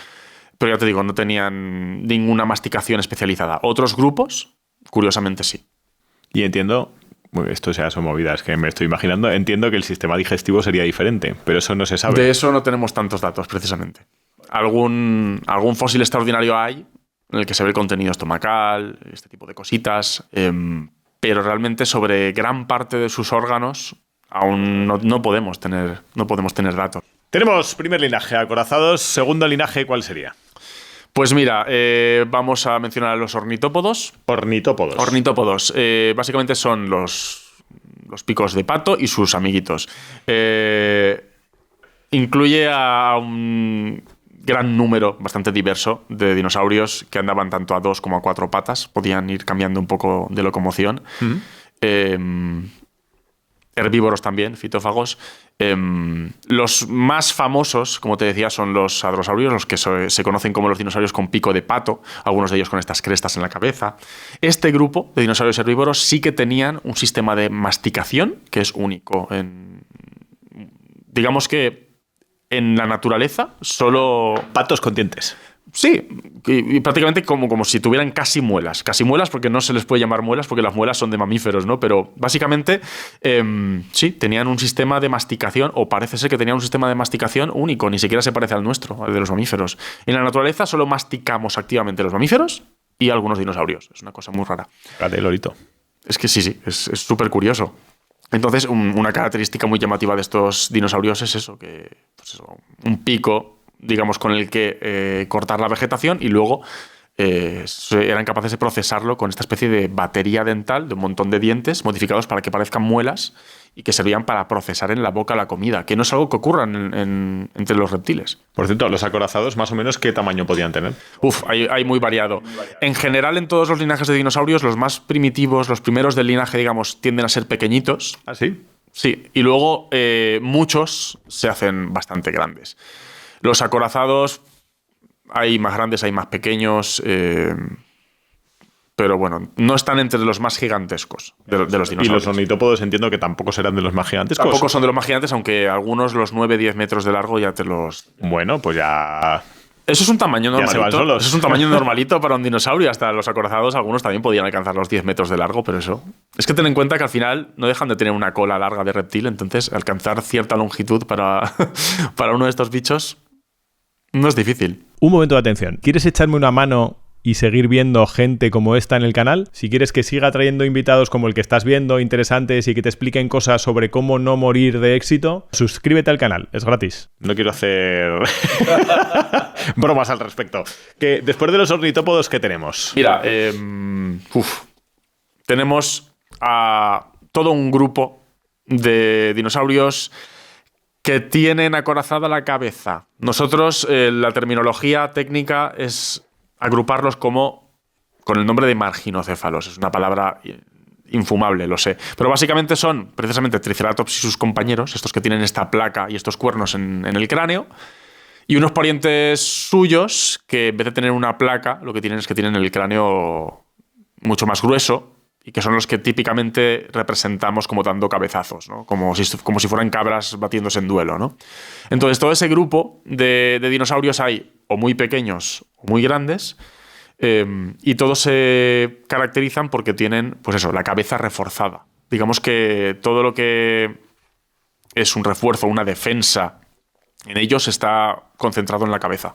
Pero ya te digo, no tenían ninguna masticación especializada. Otros grupos, curiosamente, sí. Y entiendo, esto ya son movidas que me estoy imaginando, entiendo que el sistema digestivo sería diferente, pero eso no se sabe. De eso no tenemos tantos datos, precisamente. Algún fósil extraordinario hay en el que se ve el contenido estomacal, este tipo de cositas, pero realmente sobre gran parte de sus órganos aún no podemos tener datos. Tenemos primer linaje, acorazados. Segundo linaje, ¿cuál sería? Pues mira, vamos a mencionar a los ornitópodos. Ornitópodos. Básicamente son los picos de pato y sus amiguitos. Incluye a un gran número, bastante diverso, de dinosaurios que andaban tanto a 2 como a 4 patas. Podían ir cambiando un poco de locomoción. Herbívoros también, fitófagos. Los más famosos, como te decía, son los hadrosaurios, los que se conocen como los dinosaurios con pico de pato, algunos de ellos con estas crestas en la cabeza. Este grupo de dinosaurios herbívoros sí que tenían un sistema de masticación que es único. Digamos que en la naturaleza solo... Patos con dientes. Sí, y prácticamente como si tuvieran casi muelas. Casi muelas porque no se les puede llamar muelas porque las muelas son de mamíferos, ¿no? Pero básicamente sí, tenían un sistema de masticación, o parece ser que tenían un sistema de masticación único, ni siquiera se parece al nuestro, al de los mamíferos. En la naturaleza solo masticamos activamente los mamíferos y algunos dinosaurios. Es una cosa muy rara. Fíjate, lorito. Es que sí, es súper curioso. Entonces, una característica muy llamativa de estos dinosaurios es eso, que pues eso, un pico, digamos, con el que cortar la vegetación y luego eran capaces de procesarlo con esta especie de batería dental de un montón de dientes modificados para que parezcan muelas y que servían para procesar en la boca la comida, que no es algo que ocurra entre los reptiles. Por cierto, los acorazados, más o menos, ¿qué tamaño podían tener? Hay muy variado. En general, en todos los linajes de dinosaurios, los más primitivos, los primeros del linaje, digamos, tienden a ser pequeñitos. ¿Ah, sí? Sí, y luego muchos se hacen bastante grandes. Los acorazados, hay más grandes, hay más pequeños. pero bueno, no están entre los más gigantescos de los dinosaurios. Y los ornitópodos entiendo que tampoco serán de los más gigantescos. Tampoco son de los más gigantes, aunque algunos los 9-10 metros de largo ya te los... Bueno, pues ya... Eso es un tamaño Ya se van normalito. solos. Eso es un tamaño normalito para un dinosaurio. Hasta los acorazados, algunos también podían alcanzar los 10 metros de largo, pero eso... Es que ten en cuenta que al final no dejan de tener una cola larga de reptil, entonces alcanzar cierta longitud para, para uno de estos bichos no es difícil. Un momento de atención. ¿Quieres echarme una mano y seguir viendo gente como esta en el canal? Si quieres que siga trayendo invitados como el que estás viendo, interesantes, y que te expliquen cosas sobre cómo no morir de éxito, suscríbete al canal, es gratis. No quiero hacer bromas al respecto. Que después de los ornitópodos, ¿qué tenemos? Mira, tenemos a todo un grupo de dinosaurios que tienen acorazada la cabeza. Nosotros, la terminología técnica es agruparlos con el nombre de marginocéfalos. Es una palabra infumable, lo sé. Pero básicamente son precisamente Triceratops y sus compañeros, estos que tienen esta placa y estos cuernos en el cráneo, y unos parientes suyos que en vez de tener una placa, lo que tienen es que tienen el cráneo mucho más grueso y que son los que típicamente representamos como dando cabezazos, ¿no? Como si fueran cabras batiéndose en duelo, ¿no? Entonces, todo ese grupo de dinosaurios hay o muy pequeños o muy grandes, y todos se caracterizan porque tienen, pues eso, la cabeza reforzada. Digamos que todo lo que es un refuerzo, una defensa en ellos está concentrado en la cabeza.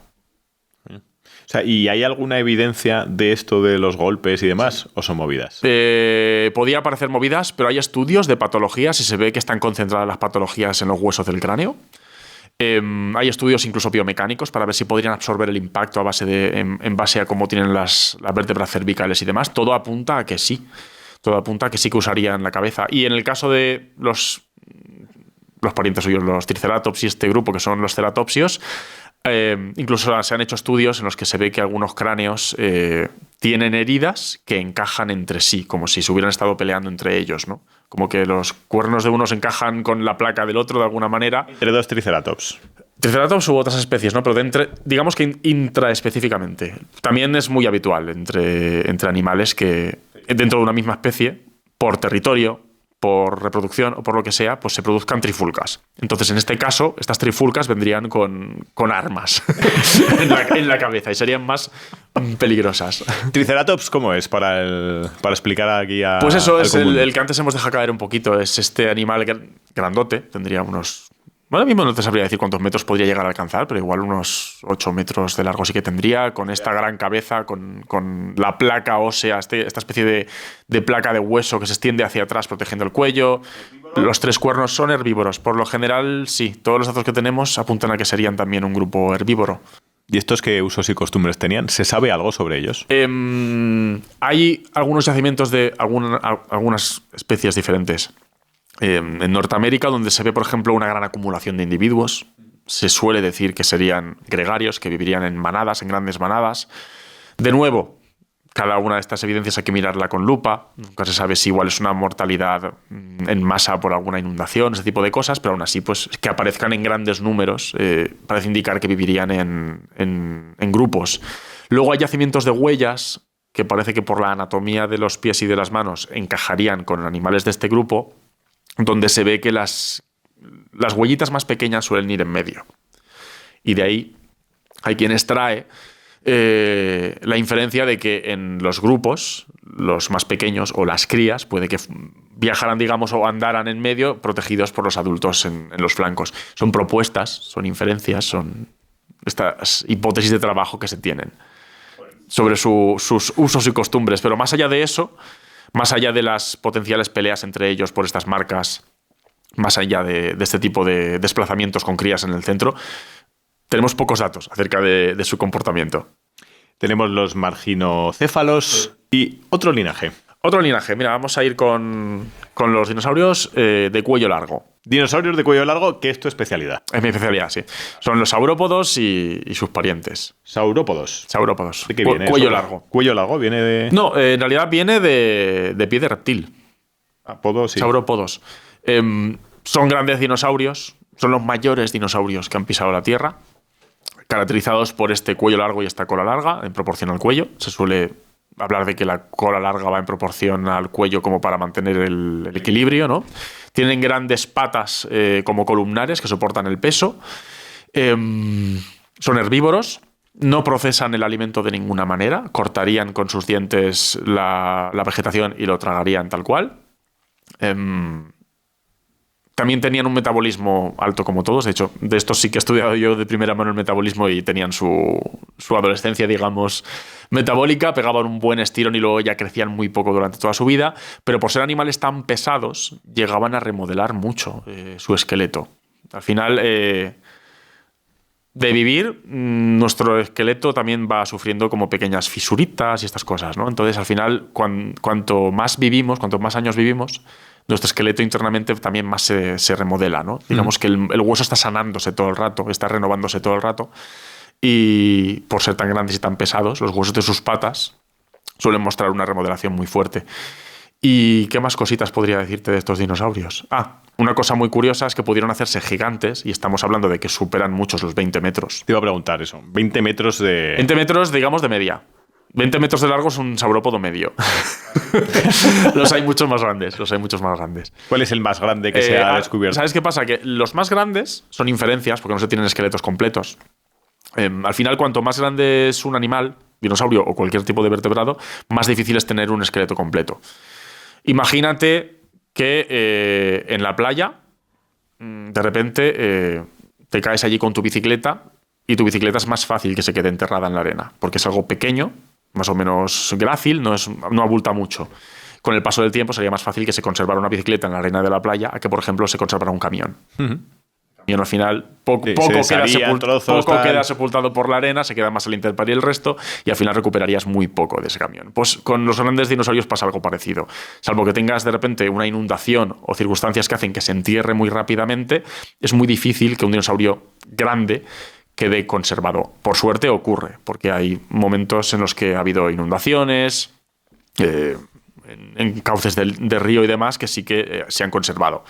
O sea, ¿y hay alguna evidencia de esto de los golpes y demás? ¿O son movidas? Podía parecer movidas, pero hay estudios de patologías y se ve que están concentradas las patologías en los huesos del cráneo. Hay estudios incluso biomecánicos para ver si podrían absorber el impacto en base a cómo tienen las vértebras cervicales y demás. Todo apunta a que sí. Todo apunta a que sí que usarían la cabeza. Y en el caso de los parientes suyos, los Triceratops y este grupo que son los ceratopsios, incluso se han hecho estudios en los que se ve que algunos cráneos tienen heridas que encajan entre sí, como si se hubieran estado peleando entre ellos, ¿no? Como que los cuernos de unos encajan con la placa del otro de alguna manera. Entre dos Triceratops. Triceratops u otras especies, ¿no? Pero digamos que intraespecíficamente. También es muy habitual entre animales que dentro de una misma especie, por territorio, por reproducción o por lo que sea, pues se produzcan trifulcas. Entonces, en este caso, estas trifulcas vendrían con armas en la cabeza y serían más peligrosas. ¿Triceratops cómo es? Para explicar aquí a... Pues eso es común. el que antes hemos dejado caer un poquito. Es este animal grandote, tendría unos... Bueno, ahora mismo no te sabría decir cuántos metros podría llegar a alcanzar, pero igual unos 8 metros de largo sí que tendría, con esta gran cabeza, con la placa ósea, esta especie de placa de hueso que se extiende hacia atrás protegiendo el cuello. Los 3 cuernos son herbívoros. Por lo general, sí. Todos los datos que tenemos apuntan a que serían también un grupo herbívoro. ¿Y estos qué usos y costumbres tenían? ¿Se sabe algo sobre ellos? Hay algunos yacimientos de algunas especies diferentes. En Norteamérica, donde se ve, por ejemplo, una gran acumulación de individuos, se suele decir que serían gregarios, que vivirían en manadas, en grandes manadas. De nuevo, cada una de estas evidencias hay que mirarla con lupa. Nunca se sabe si igual es una mortalidad en masa por alguna inundación, ese tipo de cosas, pero aún así, pues que aparezcan en grandes números parece indicar que vivirían en grupos. Luego hay yacimientos de huellas que parece que por la anatomía de los pies y de las manos encajarían con animales de este grupo, donde se ve que las huellitas más pequeñas suelen ir en medio. Y de ahí hay quien extrae la inferencia de que en los grupos, los más pequeños o las crías, puede que viajaran, digamos, o andaran en medio, protegidos por los adultos en los flancos. Son propuestas, son inferencias, son estas hipótesis de trabajo que se tienen sobre sus usos y costumbres. Pero más allá de eso, más allá de las potenciales peleas entre ellos por estas marcas, más allá de este tipo de desplazamientos con crías en el centro, tenemos pocos datos acerca de su comportamiento. Tenemos los marginocéfalos y otro linaje. Otro linaje. Mira, vamos a ir con los dinosaurios de cuello largo. Dinosaurios de cuello largo, ¿qué es tu especialidad? Es mi especialidad, sí. Son los saurópodos y sus parientes. Saurópodos. Saurópodos. ¿De qué viene? Cuello largo. ¿Cuello largo? ¿Viene de...? No, en realidad viene de pie de reptil. Podos, sí. Saurópodos. Son grandes dinosaurios. Son los mayores dinosaurios que han pisado la Tierra, caracterizados por este cuello largo y esta cola larga, en proporción al cuello. Se suele hablar de que la cola larga va en proporción al cuello como para mantener el equilibrio, ¿no? Tienen grandes patas como columnares que soportan el peso. Son herbívoros. No procesan el alimento de ninguna manera. Cortarían con sus dientes la vegetación y lo tragarían tal cual. También tenían un metabolismo alto como todos. De hecho, de estos sí que he estudiado yo de primera mano el metabolismo y tenían su adolescencia, digamos, metabólica. Pegaban un buen estirón y luego ya crecían muy poco durante toda su vida. Pero por ser animales tan pesados, llegaban a remodelar mucho su esqueleto. Al final, de vivir, nuestro esqueleto también va sufriendo como pequeñas fisuritas y estas cosas, ¿no? Entonces, al final, cuanto más vivimos, cuanto más años vivimos, nuestro esqueleto internamente también más se remodela, ¿no? Digamos que el hueso está sanándose todo el rato, está renovándose todo el rato. Y por ser tan grandes y tan pesados, los huesos de sus patas suelen mostrar una remodelación muy fuerte. ¿Y qué más cositas podría decirte de estos dinosaurios? Una cosa muy curiosa es que pudieron hacerse gigantes, y estamos hablando de que superan muchos los 20 metros. Te iba a preguntar eso. 20 metros de... 20 metros, digamos, de media. 20 metros de largo es un saurópodo medio. Los hay muchos más grandes. ¿Cuál es el más grande que se ha descubierto? ¿Sabes qué pasa? Que los más grandes son inferencias, porque no se tienen esqueletos completos. Al final, cuanto más grande es un animal, dinosaurio o cualquier tipo de vertebrado, más difícil es tener un esqueleto completo. Imagínate que en la playa, de repente, te caes allí con tu bicicleta y tu bicicleta es más fácil que se quede enterrada en la arena, porque es algo pequeño, más o menos grácil, no abulta mucho. Con el paso del tiempo sería más fácil que se conservara una bicicleta en la arena de la playa a que, por ejemplo, se conservara un camión. Y al final poco queda sepultado por la arena, se queda más a la intemperie el resto y al final recuperarías muy poco de ese camión. Pues con los grandes dinosaurios pasa algo parecido. Salvo que tengas de repente una inundación o circunstancias que hacen que se entierre muy rápidamente, es muy difícil que un dinosaurio grande quede conservado. Por suerte ocurre, porque hay momentos en los que ha habido inundaciones, en cauces de río y demás, que sí que se han conservado.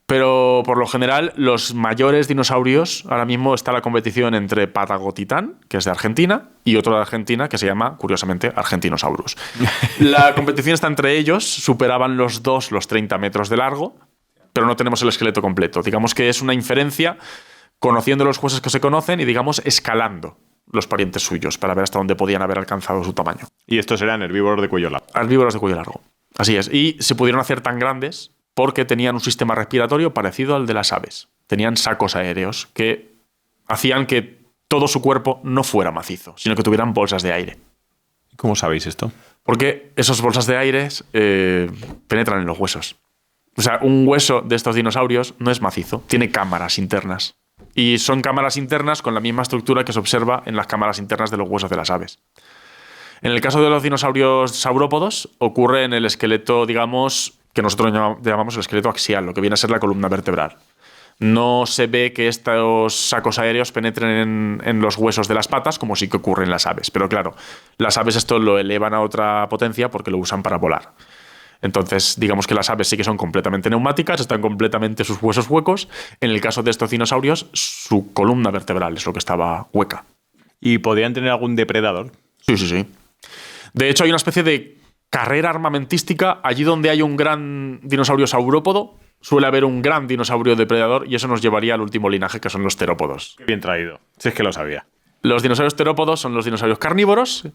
Pero por lo general, los mayores dinosaurios, ahora mismo está la competición entre Patagotitán, que es de Argentina, y otro de Argentina que se llama, curiosamente, Argentinosaurus. La competición está entre ellos, superaban los 30 metros de largo, pero no tenemos el esqueleto completo. Digamos que es una inferencia conociendo los huesos que se conocen y, digamos, escalando los parientes suyos para ver hasta dónde podían haber alcanzado su tamaño. Y estos eran herbívoros de cuello largo. Herbívoros de cuello largo. Así es. Y se pudieron hacer tan grandes porque tenían un sistema respiratorio parecido al de las aves. Tenían sacos aéreos que hacían que todo su cuerpo no fuera macizo, sino que tuvieran bolsas de aire. ¿Cómo sabéis esto? Porque esas bolsas de aire penetran en los huesos. O sea, un hueso de estos dinosaurios no es macizo, tiene cámaras internas. Y son cámaras internas con la misma estructura que se observa en las cámaras internas de los huesos de las aves. En el caso de los dinosaurios saurópodos, ocurre en el esqueleto, digamos, que nosotros llamamos el esqueleto axial, lo que viene a ser la columna vertebral. No se ve que estos sacos aéreos penetren en los huesos de las patas, como sí que ocurre en las aves. Pero claro, las aves esto lo elevan a otra potencia porque lo usan para volar. Entonces, digamos que las aves sí que son completamente neumáticas, están completamente sus huesos huecos. En el caso de estos dinosaurios, su columna vertebral es lo que estaba hueca. ¿Y podrían tener algún depredador? Sí. De hecho, hay una especie de carrera armamentística. Allí donde hay un gran dinosaurio saurópodo, suele haber un gran dinosaurio depredador, y eso nos llevaría al último linaje, que son los terópodos. Qué bien traído, si es que lo sabía. Los dinosaurios terópodos son los dinosaurios carnívoros.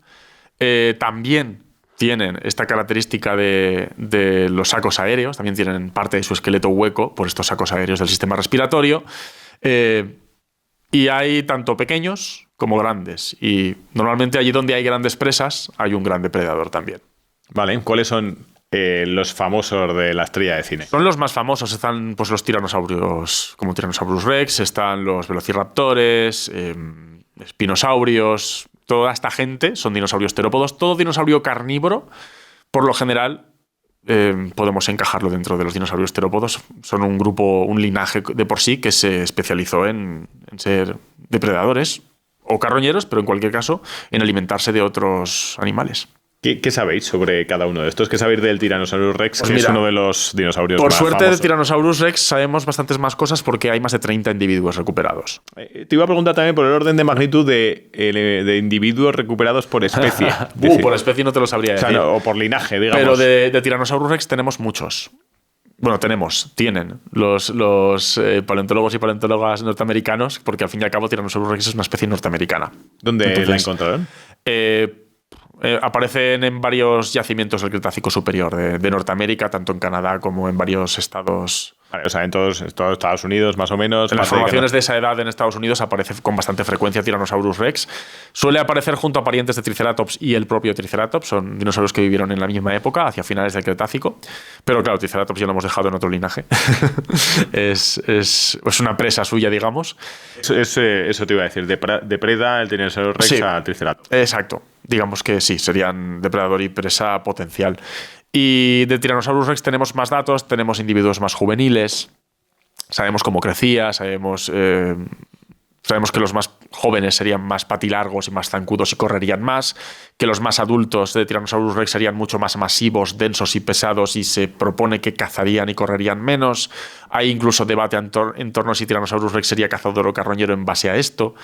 También tienen esta característica de los sacos aéreos, también tienen parte de su esqueleto hueco por estos sacos aéreos del sistema respiratorio. Y hay tanto pequeños como grandes. Y normalmente allí donde hay grandes presas hay un gran depredador también. Vale, ¿cuáles son los famosos de la estrella de cine? Son los más famosos. Están pues los tiranosaurios, como Tyrannosaurus Rex, están los velociraptores, espinosaurios. Toda esta gente son dinosaurios terópodos. Todo dinosaurio carnívoro, por lo general, podemos encajarlo dentro de los dinosaurios terópodos. Son un grupo, un linaje de por sí que se especializó en ser depredadores o carroñeros, pero en cualquier caso en alimentarse de otros animales. ¿Qué sabéis sobre cada uno de estos? ¿Qué sabéis del Tyrannosaurus Rex, Pues que mira, es uno de los dinosaurios Por más suerte famosos? de Tyrannosaurus Rex sabemos bastantes más cosas porque hay más de 30 individuos recuperados. Te iba a preguntar también por el orden de magnitud de individuos recuperados por especie. Por especie no te lo sabría O sea, decir. o por linaje, digamos. Pero de Tyrannosaurus Rex tenemos muchos. Bueno, tienen los paleontólogos y paleontólogas norteamericanos, porque al fin y al cabo Tyrannosaurus Rex es una especie norteamericana. ¿Dónde Entonces, la encontraron? Aparecen en varios yacimientos del Cretácico Superior de Norteamérica, tanto en Canadá como en varios estados. Vale, o sea, en todos Estados Unidos, más o menos. En las parte de formaciones de esa edad en Estados Unidos aparece con bastante frecuencia Tyrannosaurus Rex. Suele aparecer junto a parientes de Triceratops y el propio Triceratops. Son dinosaurios que vivieron en la misma época, hacia finales del Cretácico. Pero claro, Triceratops ya lo hemos dejado en otro linaje. es una presa suya, digamos. Eso te iba a decir. Depreda el Tyrannosaurus Rex Sí. al Triceratops. Exacto. Digamos que sí, serían depredador y presa potencial. Y de Tyrannosaurus Rex tenemos más datos, tenemos individuos más juveniles, sabemos cómo crecía, sabemos que los más jóvenes serían más patilargos y más zancudos y correrían más, que los más adultos de Tyrannosaurus Rex serían mucho más masivos, densos y pesados y se propone que cazarían y correrían menos. Hay incluso debate en torno a si Tyrannosaurus Rex sería cazador o carroñero en base a esto.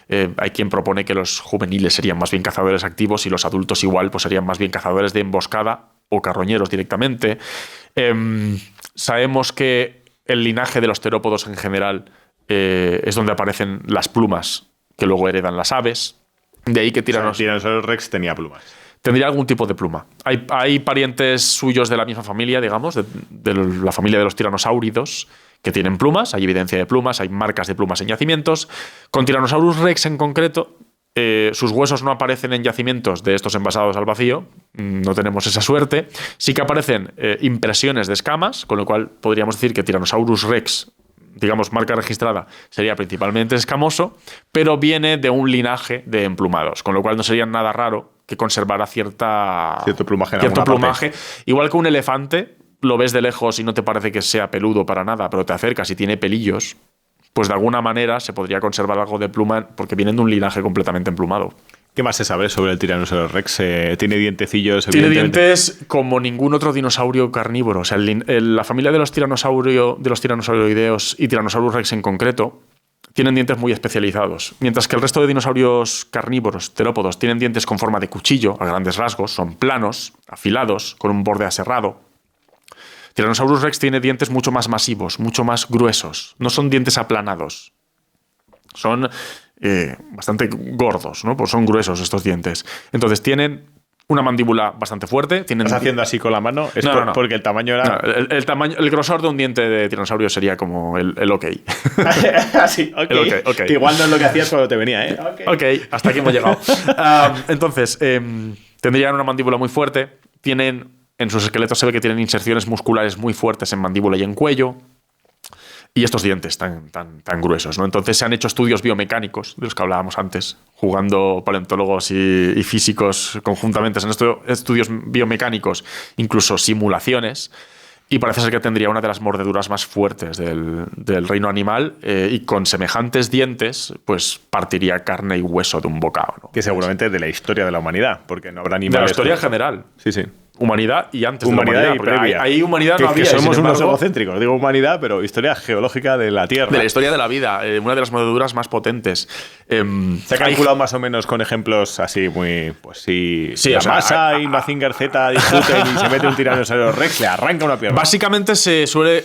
Hay quien propone que los juveniles serían más bien cazadores activos y los adultos igual pues serían más bien cazadores de emboscada o carroñeros directamente. Sabemos que el linaje de los terópodos en general es donde aparecen las plumas que luego heredan las aves. De ahí que Tyrannosaurus Rex tenía plumas. tendría algún tipo de pluma. Hay parientes suyos de la misma familia, digamos, de la familia de los tiranosáuridos, que tienen plumas, hay evidencia de plumas, hay marcas de plumas en yacimientos. Con Tyrannosaurus Rex en concreto, sus huesos no aparecen en yacimientos de estos envasados al vacío, no tenemos esa suerte. Sí que aparecen impresiones de escamas, con lo cual podríamos decir que Tyrannosaurus Rex, digamos, marca registrada, sería principalmente escamoso, pero viene de un linaje de emplumados, con lo cual no sería nada raro que conservara cierto plumaje. Igual que un elefante, lo ves de lejos y no te parece que sea peludo para nada, pero te acercas y tiene pelillos, pues de alguna manera se podría conservar algo de pluma porque vienen de un linaje completamente emplumado. ¿Qué más se sabe sobre el Tyrannosaurus Rex? ¿Tiene dientecillos? Tiene dientes como ningún otro dinosaurio carnívoro. O sea, la familia de los tiranosauroideos y Tyrannosaurus Rex en concreto tienen dientes muy especializados. Mientras que el resto de dinosaurios carnívoros, terópodos, tienen dientes con forma de cuchillo, a grandes rasgos, son planos, afilados, con un borde aserrado. Tyrannosaurus Rex tiene dientes mucho más masivos, mucho más gruesos. No son dientes aplanados. Son bastante gordos, ¿no? Pues son gruesos estos dientes. Entonces tienen una mandíbula bastante fuerte. ¿Estás haciendo así con la mano? No. Porque el tamaño era... No, el grosor de un diente de tiranosaurio sería como el OK. Así, ok. Que igual no es lo que hacías cuando te venía, ¿eh? Ok, hasta aquí hemos llegado. Entonces, tendrían una mandíbula muy fuerte. En sus esqueletos se ve que tienen inserciones musculares muy fuertes en mandíbula y en cuello. Y estos dientes tan gruesos, ¿no? Entonces se han hecho estudios biomecánicos, de los que hablábamos antes, jugando paleontólogos y físicos conjuntamente. Se han hecho estudios biomecánicos, incluso simulaciones, y parece ser que tendría una de las mordeduras más fuertes del reino animal, y con semejantes dientes, pues partiría carne y hueso de un bocado, ¿no? Que seguramente de la historia de la humanidad, porque no habrá animales... De la historia en general. Sí, sí. Humanidad y antes humanidad de la y humanidad. previa. Ahí humanidad no había. Que somos sin embargo, unos egocéntricos. Digo humanidad, pero historia geológica de la Tierra. De la historia de la vida. Una de las mordeduras más potentes. Se ha calculado más o menos con ejemplos así muy... Pues sí, o sea, Massa y Mazinger Z discuten y se mete un Tyrannosaurus Rex, le arranca una pierna. Básicamente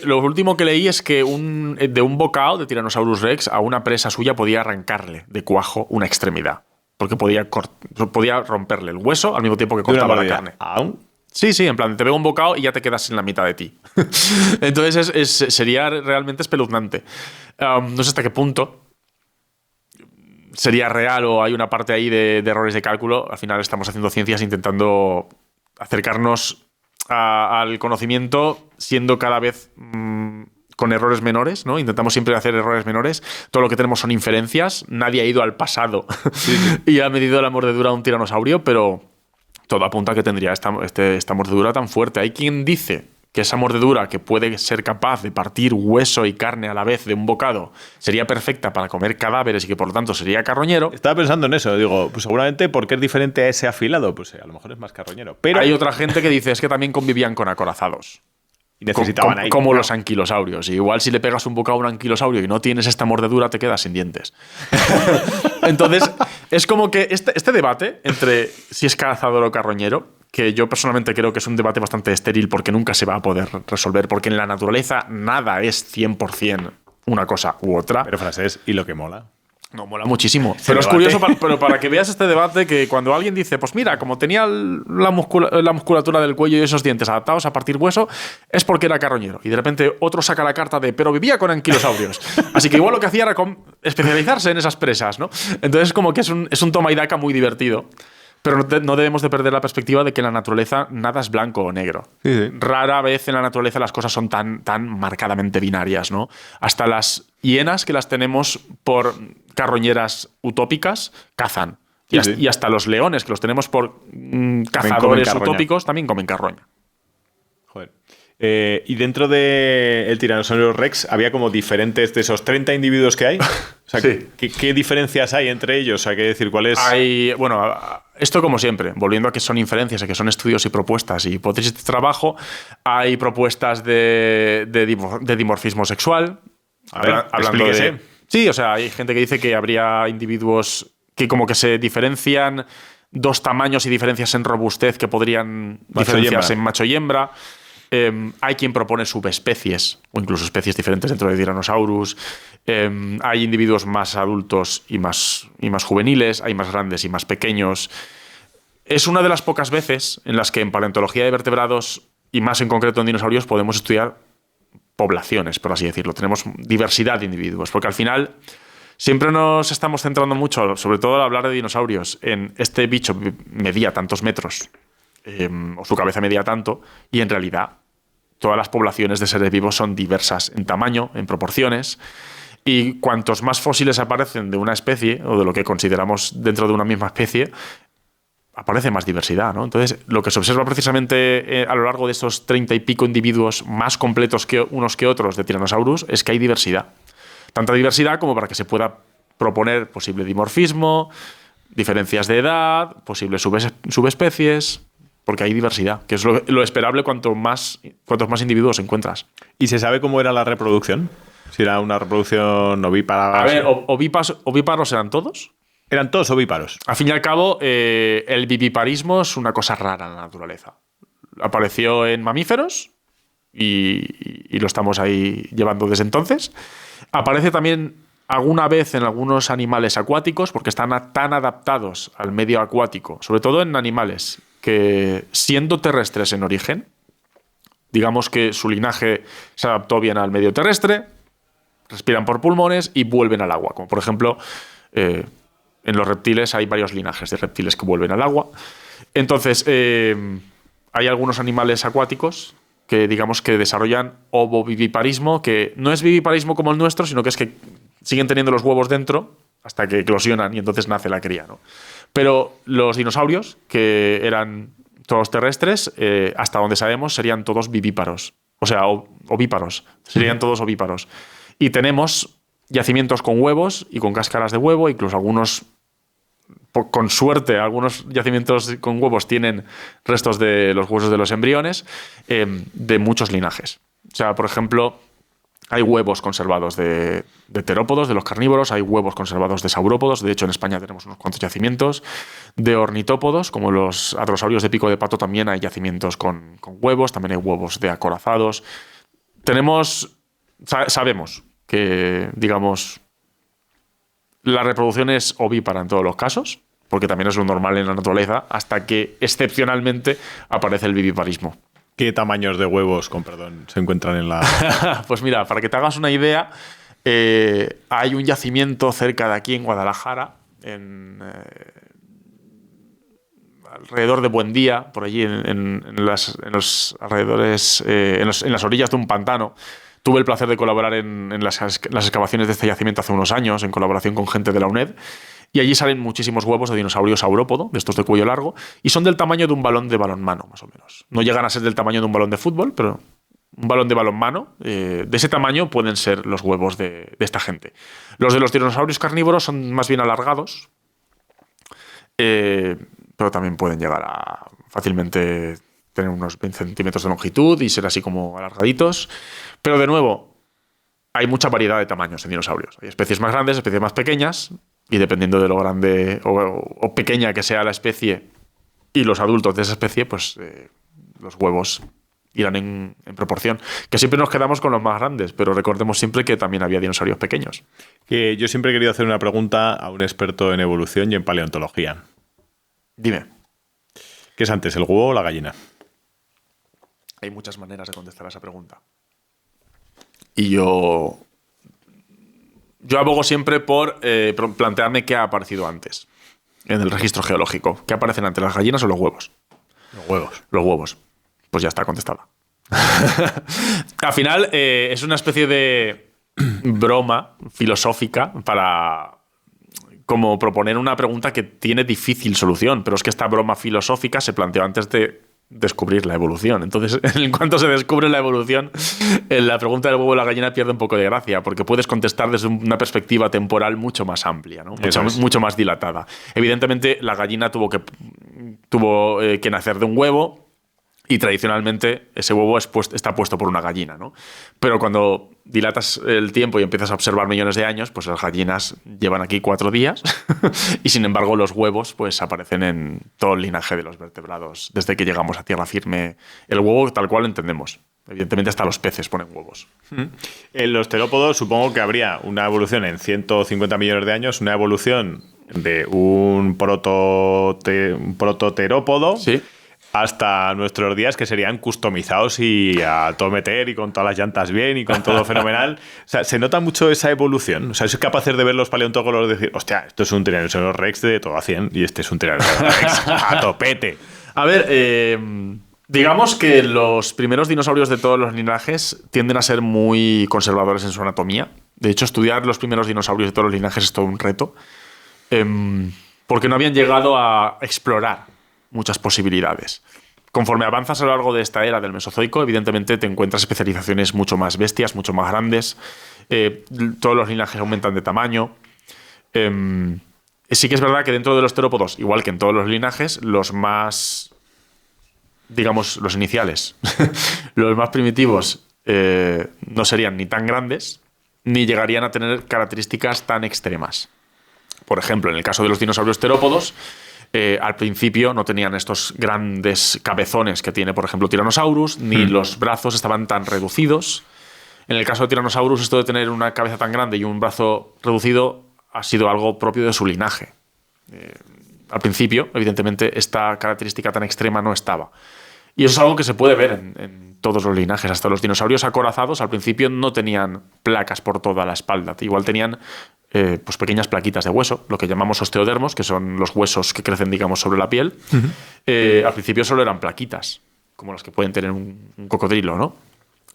lo último que leí es que de un bocado de Tyrannosaurus Rex a una presa suya podía arrancarle de cuajo una extremidad. Porque podía romperle el hueso al mismo tiempo que cortaba la carne. ¿Aún? Sí, en plan, te veo un bocado y ya te quedas en la mitad de ti. Entonces sería realmente espeluznante. No sé hasta qué punto sería real o hay una parte ahí de errores de cálculo. Al final estamos haciendo ciencias intentando acercarnos al conocimiento siendo cada vez con errores menores, ¿no? Intentamos siempre hacer errores menores. Todo lo que tenemos son inferencias. Nadie ha ido al pasado y ha medido la mordedura de un tiranosaurio, pero todo apunta a que tendría esta mordedura tan fuerte. Hay quien dice que esa mordedura que puede ser capaz de partir hueso y carne a la vez de un bocado sería perfecta para comer cadáveres y que por lo tanto sería carroñero. Estaba pensando en eso, digo, pues seguramente porque es diferente a ese afilado, pues a lo mejor es más carroñero. Pero hay otra gente que dice es que también convivían con acorazados. Y necesitaban aire. Como los anquilosaurios. Y igual si le pegas un bocado a un anquilosaurio y no tienes esta mordedura, te quedas sin dientes. Entonces, es como que este debate entre si es cazador o carroñero, que yo personalmente creo que es un debate bastante estéril porque nunca se va a poder resolver, porque en la naturaleza nada es 100% una cosa u otra. Pero Francés, ¿y lo que mola? No, mola muchísimo. Pero es curioso, pero para que veas este debate, que cuando alguien dice, pues mira, como tenía la musculatura del cuello y esos dientes adaptados a partir hueso, es porque era carroñero. Y de repente otro saca la carta de, pero vivía con anquilosaurios. Así que igual lo que hacía era especializarse en esas presas, ¿no? Entonces como que es un toma y daca muy divertido. Pero no debemos de perder la perspectiva de que en la naturaleza nada es blanco o negro. Sí. Rara vez en la naturaleza las cosas son tan marcadamente binarias, ¿no? Hasta las hienas, que las tenemos por carroñeras utópicas, cazan. Y hasta los leones, que los tenemos por cazadores utópicos, también comen carroña. Joder. Y dentro del Tiranosaurio Rex había como diferentes de esos 30 individuos que hay. O sea, sí. ¿qué diferencias hay entre ellos? Hay que decir cuál es. Bueno, esto como siempre, volviendo a que son inferencias, a que son estudios y propuestas y hipótesis de trabajo, hay propuestas de dimorfismo sexual. Hablando de. Sí, o sea, hay gente que dice que habría individuos que como que se diferencian dos tamaños y diferencias en robustez que podrían diferenciarse en macho y hembra. Hay quien propone subespecies o incluso especies diferentes dentro de Tyrannosaurus. Hay individuos más adultos y más juveniles, hay más grandes y más pequeños. Es una de las pocas veces en las que en paleontología de vertebrados y más en concreto en dinosaurios podemos estudiar poblaciones, por así decirlo. Tenemos diversidad de individuos, porque al final siempre nos estamos centrando mucho, sobre todo al hablar de dinosaurios, en este bicho medía tantos metros o su cabeza medía tanto, y en realidad todas las poblaciones de seres vivos son diversas en tamaño, en proporciones, y cuantos más fósiles aparecen de una especie, o de lo que consideramos dentro de una misma especie, aparece más diversidad, ¿no? Entonces, lo que se observa precisamente a lo largo de estos 30 y pico individuos más completos que unos que otros de Tyrannosaurus es que hay diversidad. Tanta diversidad como para que se pueda proponer posible dimorfismo, diferencias de edad, posibles subespecies, porque hay diversidad, que es lo esperable cuantos más individuos encuentras. ¿Y se sabe cómo era la reproducción? Si era una reproducción ovípara. A ver, ovíparos eran todos. Eran todos ovíparos. Al fin y al cabo, el viviparismo es una cosa rara en la naturaleza. Apareció en mamíferos y lo estamos ahí llevando desde entonces. Aparece también alguna vez en algunos animales acuáticos, porque están tan adaptados al medio acuático, sobre todo en animales que, siendo terrestres en origen, digamos que su linaje se adaptó bien al medio terrestre, respiran por pulmones y vuelven al agua. Como por ejemplo, en los reptiles hay varios linajes de reptiles que vuelven al agua. Entonces, hay algunos animales acuáticos que digamos que desarrollan ovoviviparismo, que no es viviparismo como el nuestro, sino que es que siguen teniendo los huevos dentro hasta que eclosionan y entonces nace la cría, ¿no? Pero los dinosaurios, que eran todos terrestres, hasta donde sabemos, serían todos vivíparos. O sea, ovíparos. Serían todos ovíparos. Y tenemos yacimientos con huevos y con cáscaras de huevo, incluso algunos, con suerte, algunos yacimientos con huevos tienen restos de los huesos de los embriones de muchos linajes. O sea, por ejemplo, hay huevos conservados de terópodos, de los carnívoros, hay huevos conservados de saurópodos, de hecho en España tenemos unos cuantos yacimientos, de ornitópodos, como los hadrosaurios de pico de pato también hay yacimientos con huevos, también hay huevos de acorazados. Sabemos que, digamos, la reproducción es ovípara en todos los casos, porque también es lo normal en la naturaleza, hasta que excepcionalmente aparece el viviparismo. ¿Qué tamaños de huevos, se encuentran en la...? Pues mira, para que te hagas una idea, hay un yacimiento cerca de aquí en Guadalajara, alrededor de Buendía, por allí en los alrededores, en las orillas de un pantano. Tuve el placer de colaborar en las excavaciones de este yacimiento hace unos años, en colaboración con gente de la UNED, y allí salen muchísimos huevos de dinosaurio saurópodo, de estos de cuello largo, y son del tamaño de un balón de balonmano, más o menos. No llegan a ser del tamaño de un balón de fútbol, pero un balón de balonmano, de ese tamaño pueden ser los huevos de esta gente. Los de los dinosaurios carnívoros son más bien alargados, pero también pueden llegar a fácilmente tener unos 20 centímetros de longitud y ser así como alargaditos. Pero de nuevo, hay mucha variedad de tamaños en dinosaurios. Hay especies más grandes, especies más pequeñas, y dependiendo de lo grande o pequeña que sea la especie y los adultos de esa especie, pues los huevos irán en proporción. Que siempre nos quedamos con los más grandes, pero recordemos siempre que también había dinosaurios pequeños. Que yo siempre he querido hacer una pregunta a un experto en evolución y en paleontología. Dime. ¿Qué es antes, el huevo o la gallina? Hay muchas maneras de contestar a esa pregunta. Y yo abogo siempre por plantearme qué ha aparecido antes en el registro geológico. ¿Qué aparecen antes, las gallinas o los huevos? Los huevos. Los huevos. Pues ya está contestada. Al final es una especie de broma filosófica para como proponer una pregunta que tiene difícil solución, pero es que esta broma filosófica se planteó antes de descubrir la evolución. Entonces, en cuanto se descubre la evolución, la pregunta del huevo y la gallina pierde un poco de gracia, porque puedes contestar desde una perspectiva temporal mucho más amplia, ¿no? Mucho más dilatada. Evidentemente, la gallina tuvo que nacer de un huevo, y tradicionalmente ese huevo está puesto por una gallina, ¿no? Pero cuando dilatas el tiempo y empiezas a observar millones de años, pues las gallinas llevan aquí 4 días y sin embargo los huevos pues aparecen en todo el linaje de los vertebrados desde que llegamos a tierra firme. El huevo tal cual lo entendemos. Evidentemente hasta los peces ponen huevos. En los terópodos supongo que habría una evolución en 150 millones de años, una evolución de un prototerópodo. Sí. Hasta nuestros días, que serían customizados y a todo meter y con todas las llantas bien y con todo fenomenal. O sea, se nota mucho esa evolución. O sea, soy capaz de ver los paleontólogos y decir, hostia, esto es un Tyrannosaurus Rex de todo a 100 y este es un Tyrannosaurus Rex a topete. A ver, digamos que los primeros dinosaurios de todos los linajes tienden a ser muy conservadores en su anatomía. De hecho, estudiar los primeros dinosaurios de todos los linajes es todo un reto, porque no habían llegado a explorar muchas posibilidades. Conforme avanzas a lo largo de esta era del Mesozoico, evidentemente te encuentras especializaciones mucho más bestias, mucho más grandes. Todos los linajes aumentan de tamaño. Sí que es verdad que dentro de los terópodos, igual que en todos los linajes, los más, digamos, los iniciales, los más primitivos, no serían ni tan grandes, ni llegarían a tener características tan extremas. Por ejemplo, en el caso de los dinosaurios terópodos, al principio no tenían estos grandes cabezones que tiene, por ejemplo, Tyrannosaurus, ni los brazos estaban tan reducidos. En el caso de Tyrannosaurus, esto de tener una cabeza tan grande y un brazo reducido ha sido algo propio de su linaje. Al principio, evidentemente, esta característica tan extrema no estaba. Y eso es algo que se puede ver en todos los linajes. Hasta los dinosaurios acorazados al principio no tenían placas por toda la espalda. Igual tenían pues pequeñas plaquitas de hueso, lo que llamamos osteodermos, que son los huesos que crecen, digamos, sobre la piel. Al principio solo eran plaquitas, como las que pueden tener un cocodrilo, ¿no?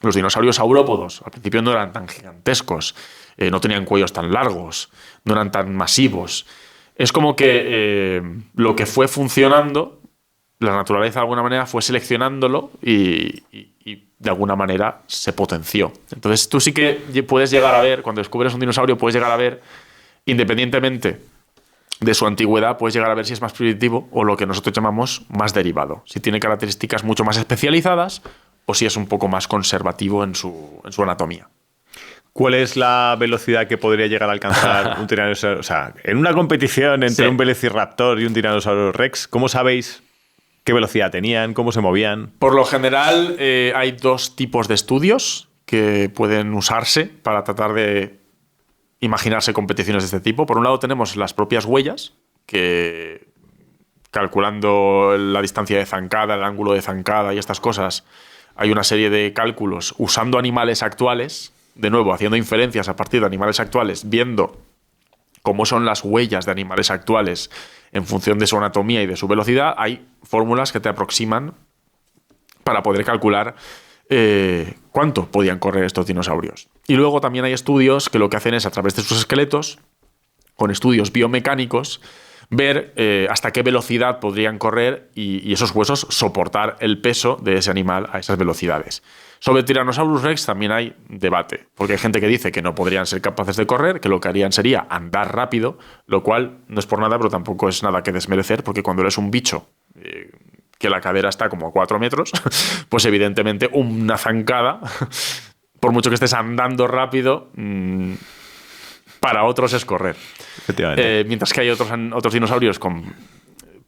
Los dinosaurios saurópodos al principio no eran tan gigantescos, no tenían cuellos tan largos, no eran tan masivos. Es como que lo que fue funcionando, la naturaleza de alguna manera fue seleccionándolo y de alguna manera se potenció. Entonces tú sí que puedes llegar a ver, cuando descubres un dinosaurio, puedes llegar a ver, independientemente de su antigüedad, puedes llegar a ver si es más primitivo o lo que nosotros llamamos más derivado. Si tiene características mucho más especializadas o si es un poco más conservativo en su anatomía. ¿Cuál es la velocidad que podría llegar a alcanzar un tiranosaurio? O sea, en una competición entre un velociraptor y un Tyrannosaurus Rex, ¿cómo sabéis qué velocidad tenían? ¿Cómo se movían? Por lo general, hay 2 tipos de estudios que pueden usarse para tratar de imaginarse competiciones de este tipo. Por un lado tenemos las propias huellas, que calculando la distancia de zancada, el ángulo de zancada y estas cosas, hay una serie de cálculos usando animales actuales, de nuevo, haciendo inferencias a partir de animales actuales, viendo cómo son las huellas de animales actuales en función de su anatomía y de su velocidad. Hay fórmulas que te aproximan para poder calcular cuánto podían correr estos dinosaurios. Y luego también hay estudios que lo que hacen es, a través de sus esqueletos, con estudios biomecánicos, ver hasta qué velocidad podrían correr y esos huesos soportar el peso de ese animal a esas velocidades. Sobre Tyrannosaurus Rex también hay debate, porque hay gente que dice que no podrían ser capaces de correr, que lo que harían sería andar rápido, lo cual no es por nada, pero tampoco es nada que desmerecer, porque cuando eres un bicho que la cadera está como a 4 metros, pues evidentemente una zancada, por mucho que estés andando rápido, para otros es correr. Mientras que hay otros dinosaurios con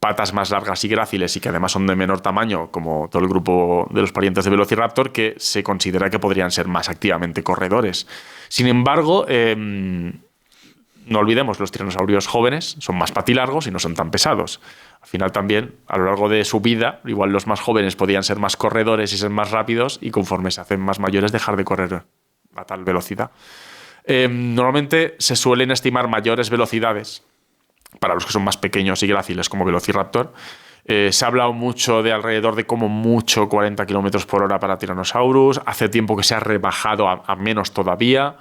patas más largas y gráciles y que además son de menor tamaño, como todo el grupo de los parientes de Velociraptor, que se considera que podrían ser más activamente corredores. Sin embargo, no olvidemos, los tiranosaurios jóvenes son más patilargos y no son tan pesados. Al final también, a lo largo de su vida, igual los más jóvenes podían ser más corredores y ser más rápidos, y conforme se hacen más mayores dejar de correr a tal velocidad. Normalmente se suelen estimar mayores velocidades para los que son más pequeños y gráciles, como Velociraptor. Se ha hablado mucho de alrededor de como mucho 40 km por hora para Tyrannosaurus. Hace tiempo que se ha rebajado a menos todavía.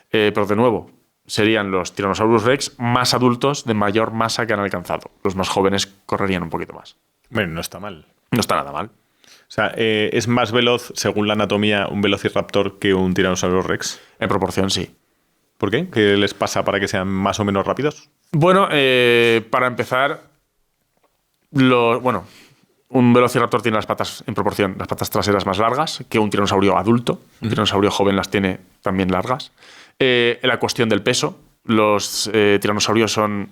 Pero de nuevo, serían los Tyrannosaurus Rex más adultos de mayor masa que han alcanzado. Los más jóvenes correrían un poquito más. Bueno, no está mal. No está nada mal. O sea, ¿es más veloz, según la anatomía, un Velociraptor que un Tyrannosaurus Rex? En proporción, sí. ¿Por qué? ¿Qué les pasa para que sean más o menos rápidos? Bueno, para empezar, un Velociraptor tiene las patas, en proporción, las patas traseras más largas que un tiranosaurio adulto. Un tiranosaurio joven las tiene también largas. La cuestión del peso. Los tiranosaurios son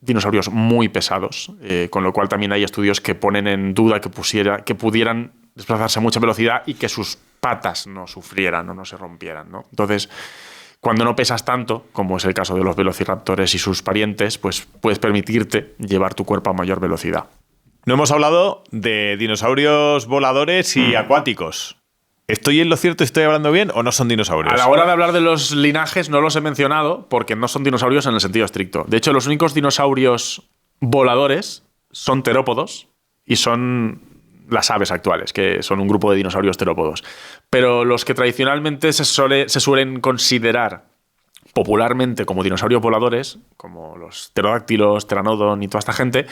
dinosaurios muy pesados, con lo cual también hay estudios que ponen en duda que pudieran desplazarse a mucha velocidad y que sus patas no sufrieran o no se rompieran, ¿no? Entonces, cuando no pesas tanto, como es el caso de los velociraptores y sus parientes, pues puedes permitirte llevar tu cuerpo a mayor velocidad. No hemos hablado de dinosaurios voladores y acuáticos. ¿Estoy en lo cierto? ¿Estoy hablando bien o no son dinosaurios? A la hora de hablar de los linajes no los he mencionado porque no son dinosaurios en el sentido estricto. De hecho, los únicos dinosaurios voladores son terópodos y son las aves actuales, que son un grupo de dinosaurios terópodos. Pero los que tradicionalmente se suelen considerar popularmente como dinosaurios voladores, como los pterodáctilos, Pteranodon y toda esta gente,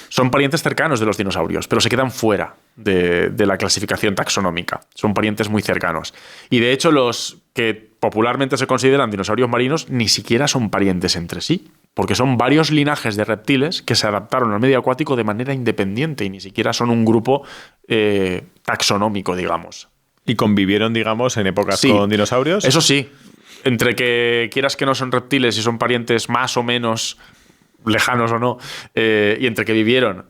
son parientes cercanos de los dinosaurios, pero se quedan fuera de la clasificación taxonómica. Son parientes muy cercanos. Y de hecho, los que popularmente se consideran dinosaurios marinos ni siquiera son parientes entre sí, porque son varios linajes de reptiles que se adaptaron al medio acuático de manera independiente y ni siquiera son un grupo taxonómico, digamos. ¿Y convivieron, digamos, en épocas con dinosaurios? Eso sí. Entre que quieras que no son reptiles y son parientes más o menos lejanos o no, y entre que vivieron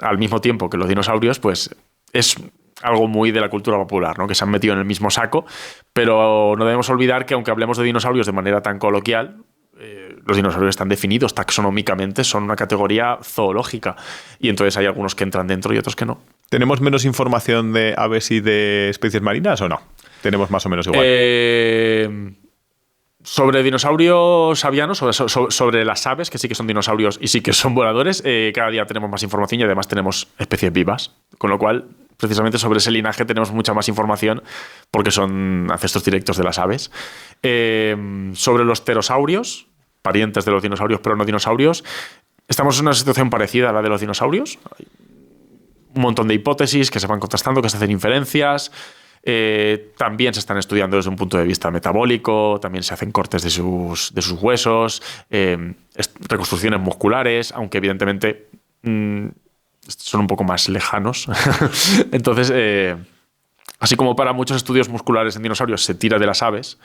al mismo tiempo que los dinosaurios, pues es algo muy de la cultura popular, ¿no? Que se han metido en el mismo saco, pero no debemos olvidar que aunque hablemos de dinosaurios de manera tan coloquial, los dinosaurios están definidos taxonómicamente, son una categoría zoológica, y entonces hay algunos que entran dentro y otros que no. ¿Tenemos menos información de aves y de especies marinas o no? Tenemos más o menos igual. Sobre dinosaurios avianos, sobre las aves, que sí que son dinosaurios y sí que son voladores, cada día tenemos más información y además tenemos especies vivas. Con lo cual, precisamente sobre ese linaje tenemos mucha más información porque son ancestros directos de las aves. Sobre los pterosaurios, parientes de los dinosaurios pero no dinosaurios, estamos en una situación parecida a la de los dinosaurios. Hay un montón de hipótesis que se van contrastando, que se hacen inferencias. También se están estudiando desde un punto de vista metabólico, también se hacen cortes de sus huesos, reconstrucciones musculares, aunque evidentemente son un poco más lejanos. Entonces, así como para muchos estudios musculares en dinosaurios se tira de las aves,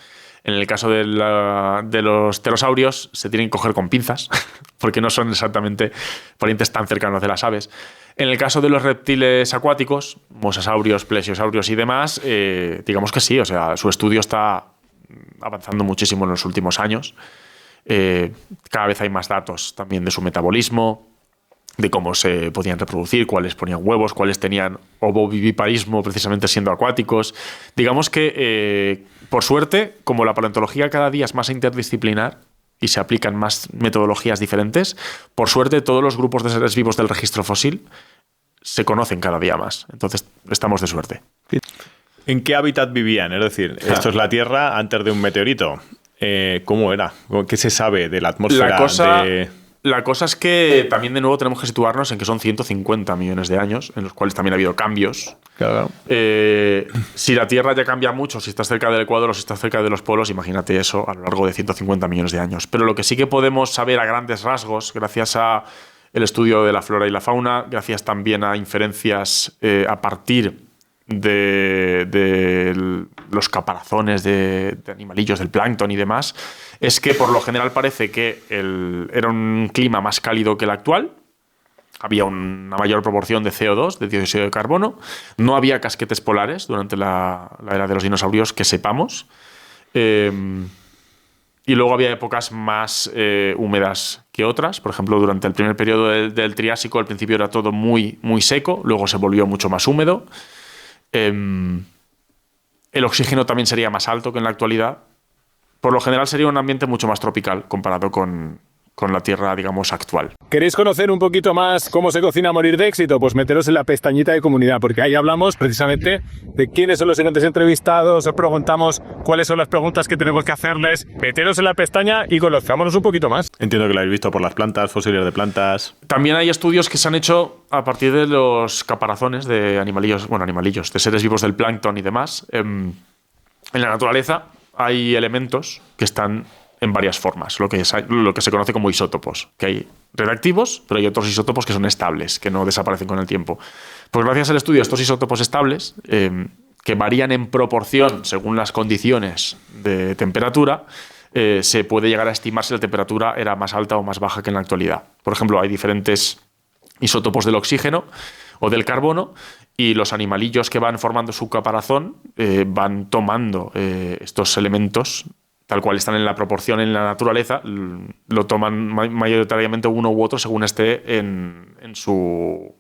en el caso de los pterosaurios se tienen que coger con pinzas, porque no son exactamente parientes tan cercanos de las aves. En el caso de los reptiles acuáticos, mosasaurios, plesiosaurios y demás, digamos que sí, o sea, su estudio está avanzando muchísimo en los últimos años. Cada vez hay más datos también de su metabolismo, de cómo se podían reproducir, cuáles ponían huevos, cuáles tenían ovoviviparismo precisamente siendo acuáticos. Digamos que, por suerte, como la paleontología cada día es más interdisciplinar y se aplican más metodologías diferentes, por suerte todos los grupos de seres vivos del registro fósil se conocen cada día más. Entonces, estamos de suerte. ¿En qué hábitat vivían? Es decir, esto es la Tierra antes de un meteorito. ¿Cómo era? ¿Qué se sabe de la atmósfera? La cosa es que también de nuevo tenemos que situarnos en que son 150 millones de años, en los cuales también ha habido cambios. Claro. Si la Tierra ya cambia mucho, si estás cerca del Ecuador o si estás cerca de los polos, imagínate eso a lo largo de 150 millones de años. Pero lo que sí que podemos saber a grandes rasgos, gracias a el estudio de la flora y la fauna, gracias también a inferencias a partir de los caparazones de animalillos, del plancton y demás, es que por lo general parece que era un clima más cálido que el actual. Había una mayor proporción de CO2, de dióxido de carbono. No había casquetes polares durante la era de los dinosaurios que sepamos. Y luego había épocas más húmedas que otras. Por ejemplo, durante el primer periodo del Triásico, al principio era todo muy, muy seco, luego se volvió mucho más húmedo. El oxígeno también sería más alto que en la actualidad. Por lo general sería un ambiente mucho más tropical comparado con la Tierra, digamos, actual. ¿Queréis conocer un poquito más cómo se cocina Morir de Éxito? Pues meteros en la pestañita de comunidad, porque ahí hablamos precisamente de quiénes son los siguientes entrevistados, os preguntamos cuáles son las preguntas que tenemos que hacerles. Meteros en la pestaña y conozcámonos un poquito más. Entiendo que lo habéis visto por las plantas, fósiles de plantas. También hay estudios que se han hecho a partir de los caparazones de animalillos, de seres vivos del plancton y demás. En la naturaleza hay elementos que están en varias formas, lo que se conoce como isótopos, que hay reactivos, pero hay otros isótopos que son estables, que no desaparecen con el tiempo. Pues gracias al estudio de estos isótopos estables, que varían en proporción según las condiciones de temperatura, se puede llegar a estimar si la temperatura era más alta o más baja que en la actualidad. Por ejemplo, hay diferentes isótopos del oxígeno o del carbono, y los animalillos que van formando su caparazón van tomando estos elementos tal cual están en la proporción en la naturaleza, lo toman mayoritariamente uno u otro según esté en su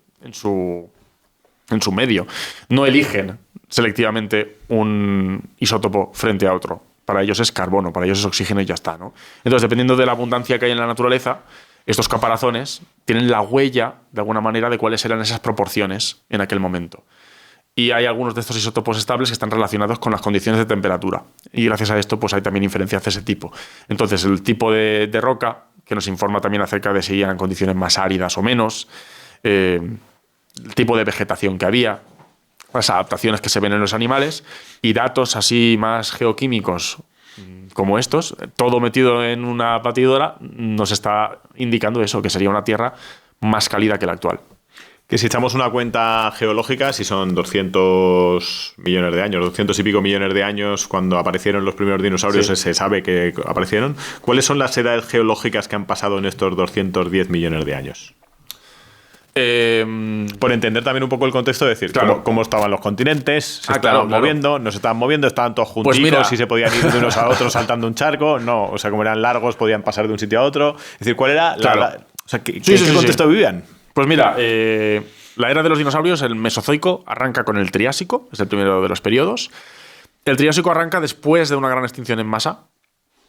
medio. No eligen selectivamente un isótopo frente a otro. Para ellos es carbono, para ellos es oxígeno y ya está, ¿no? Entonces, dependiendo de la abundancia que hay en la naturaleza, estos caparazones tienen la huella, de alguna manera, de cuáles eran esas proporciones en aquel momento. Y hay algunos de estos isótopos estables que están relacionados con las condiciones de temperatura. Y gracias a esto pues hay también inferencias de ese tipo. Entonces, el tipo de roca, que nos informa también acerca de si eran condiciones más áridas o menos, el tipo de vegetación que había, las adaptaciones que se ven en los animales, y datos así más geoquímicos como estos, todo metido en una batidora, nos está indicando eso, que sería una Tierra más cálida que la actual. Que si echamos una cuenta geológica, si son 200 millones de años, 200 y pico millones de años cuando aparecieron los primeros dinosaurios, sí, se sabe que aparecieron. ¿Cuáles son las edades geológicas que han pasado en estos 210 millones de años? Por entender también un poco el contexto, de decir, claro, cómo estaban los continentes, se estaban moviendo, no se estaban moviendo, estaban todos juntitos y se podían ir de unos a otros saltando un charco. No, o sea, como eran largos, podían pasar de un sitio a otro. Es decir, ¿cuál era ¿qué contexto vivían? Pues mira, la era de los dinosaurios, el Mesozoico, arranca con el Triásico, es el primero de los periodos. El Triásico arranca después de una gran extinción en masa,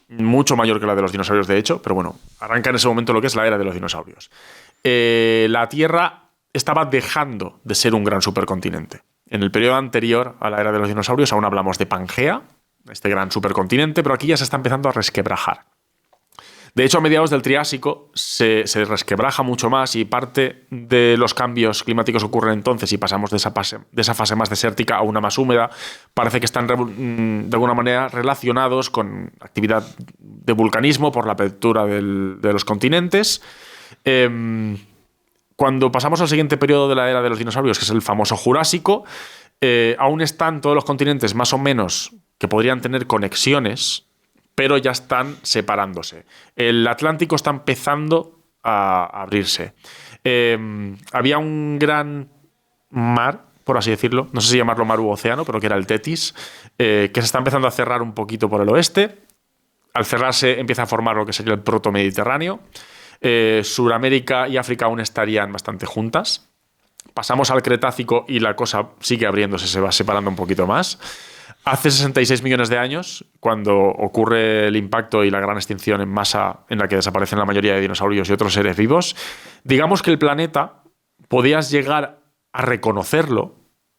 mucho mayor que la de los dinosaurios, de hecho, pero bueno, arranca en ese momento lo que es la era de los dinosaurios. La Tierra estaba dejando de ser un gran supercontinente. En el periodo anterior a la era de los dinosaurios aún hablamos de Pangea, este gran supercontinente, pero aquí ya se está empezando a resquebrajar. De hecho, a mediados del Triásico se resquebraja mucho más, y parte de los cambios climáticos ocurren entonces y pasamos de esa fase más desértica a una más húmeda. Parece que están de alguna manera relacionados con actividad de vulcanismo por la apertura de los continentes. Cuando pasamos al siguiente periodo de la era de los dinosaurios, que es el famoso Jurásico, aún están todos los continentes más o menos que podrían tener conexiones, pero ya están separándose. El Atlántico está empezando a abrirse. Había un gran mar, por así decirlo, no sé si llamarlo mar u océano, pero que era el Tetis, que se está empezando a cerrar un poquito por el oeste. Al cerrarse empieza a formar lo que sería el protomediterráneo. Suramérica y África aún estarían bastante juntas. Pasamos al Cretácico y la cosa sigue abriéndose, se va separando un poquito más. Hace 66 millones de años, cuando ocurre el impacto y la gran extinción en masa en la que desaparecen la mayoría de dinosaurios y otros seres vivos, digamos que el planeta, podías llegar a reconocerlo,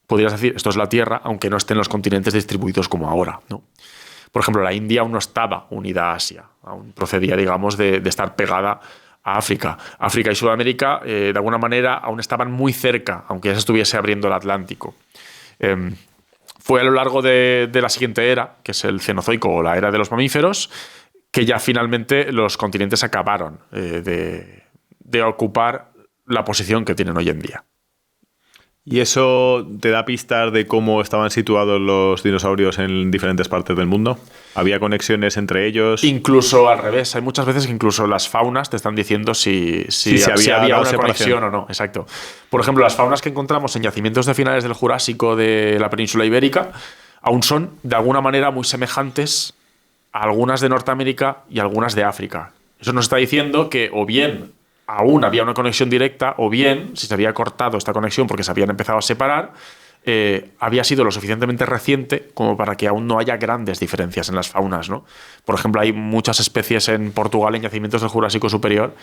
podrías decir, esto es la Tierra, aunque no estén los continentes distribuidos como ahora, ¿no? Por ejemplo, la India aún no estaba unida a Asia, aún procedía, digamos, de estar pegada a África. África y Sudamérica, de alguna manera, aún estaban muy cerca, aunque ya se estuviese abriendo el Atlántico. Fue a lo largo de la siguiente era, que es el Cenozoico o la era de los mamíferos, que ya finalmente los continentes acabaron de ocupar la posición que tienen hoy en día. ¿Y eso te da pistas de cómo estaban situados los dinosaurios en diferentes partes del mundo? ¿Había conexiones entre ellos? Incluso al revés. Hay muchas veces que incluso las faunas te están diciendo si había una conexión o no. Exacto. Por ejemplo, las faunas que encontramos en yacimientos de finales del Jurásico de la península ibérica aún son, de alguna manera, muy semejantes a algunas de Norteamérica y algunas de África. Eso nos está diciendo que o bien aún había una conexión directa, o bien, si se había cortado esta conexión porque se habían empezado a separar, había sido lo suficientemente reciente como para que aún no haya grandes diferencias en las faunas, ¿no? Por ejemplo, hay muchas especies en Portugal, en yacimientos del Jurásico Superior,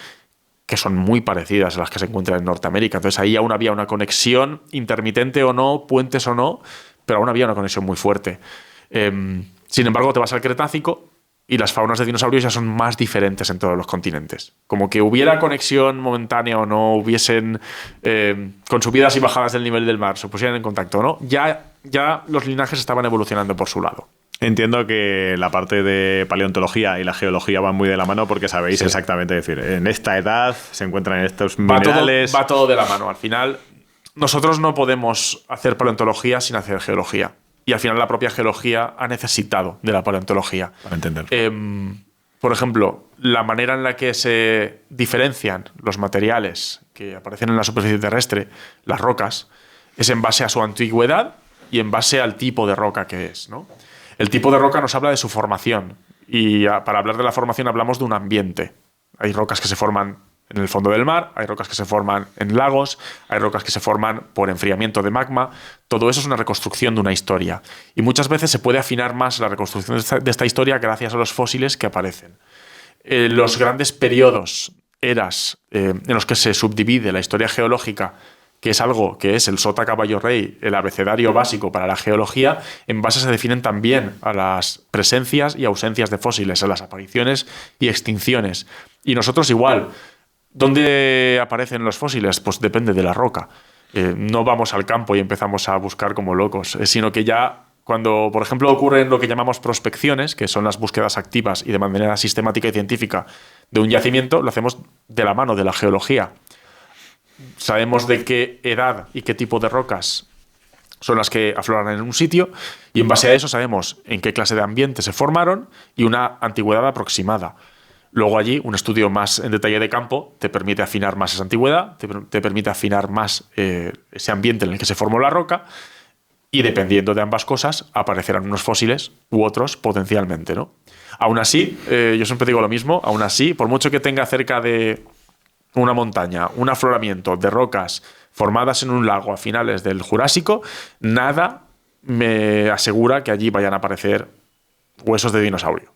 que son muy parecidas a las que se encuentran en Norteamérica. Entonces ahí aún había una conexión, intermitente o no, puentes o no, pero aún había una conexión muy fuerte. Sin embargo, te vas al Cretácico y las faunas de dinosaurios ya son más diferentes en todos los continentes. Como que hubiera conexión momentánea o no, hubiesen, con subidas y bajadas del nivel del mar, se pusieran en contacto o no, ya los linajes estaban evolucionando por su lado. Entiendo que la parte de paleontología y la geología van muy de la mano porque sabéis exactamente decir, en esta edad se encuentran estos minerales. Va todo de la mano. Al final, nosotros no podemos hacer paleontología sin hacer geología. Y al final la propia geología ha necesitado de la paleontología. Para entenderlo. Por ejemplo, la manera en la que se diferencian los materiales que aparecen en la superficie terrestre, las rocas, es en base a su antigüedad y en base al tipo de roca que es, ¿no? El tipo de roca nos habla de su formación. Y para hablar de la formación hablamos de un ambiente. Hay rocas que se forman en el fondo del mar, hay rocas que se forman en lagos, hay rocas que se forman por enfriamiento de magma. Todo eso es una reconstrucción de una historia. Y muchas veces se puede afinar más la reconstrucción de esta historia gracias a los fósiles que aparecen. Los grandes periodos, eras, en los que se subdivide la historia geológica, que es algo que es el sota caballo rey, el abecedario básico para la geología, en base se definen también a las presencias y ausencias de fósiles, a las apariciones y extinciones. Y nosotros igual. ¿Dónde aparecen los fósiles? Pues depende de la roca. No vamos al campo y empezamos a buscar como locos, sino que ya cuando, por ejemplo, ocurren lo que llamamos prospecciones, que son las búsquedas activas y de manera sistemática y científica de un yacimiento, lo hacemos de la mano de la geología. Sabemos de qué edad y qué tipo de rocas son las que afloran en un sitio y en base a eso sabemos en qué clase de ambiente se formaron y una antigüedad aproximada. Luego allí, un estudio más en detalle de campo te permite afinar más esa antigüedad, te permite afinar más ese ambiente en el que se formó la roca y dependiendo de ambas cosas aparecerán unos fósiles u otros potencialmente, ¿no? Aún así, yo siempre digo lo mismo, aún así, por mucho que tenga cerca de una montaña un afloramiento de rocas formadas en un lago a finales del Jurásico, nada me asegura que allí vayan a aparecer huesos de dinosaurio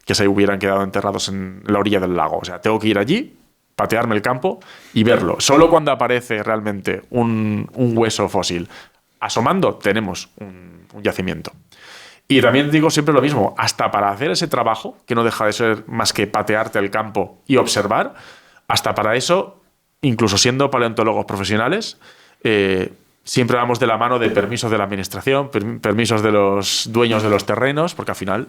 que se hubieran quedado enterrados en la orilla del lago. O sea, tengo que ir allí, patearme el campo y verlo. Solo cuando aparece realmente un hueso fósil asomando, tenemos un yacimiento. Y también digo siempre lo mismo, hasta para hacer ese trabajo, que no deja de ser más que patearte el campo y observar, hasta para eso, incluso siendo paleontólogos profesionales, siempre vamos de la mano de permisos de la administración, permisos de los dueños de los terrenos, porque al final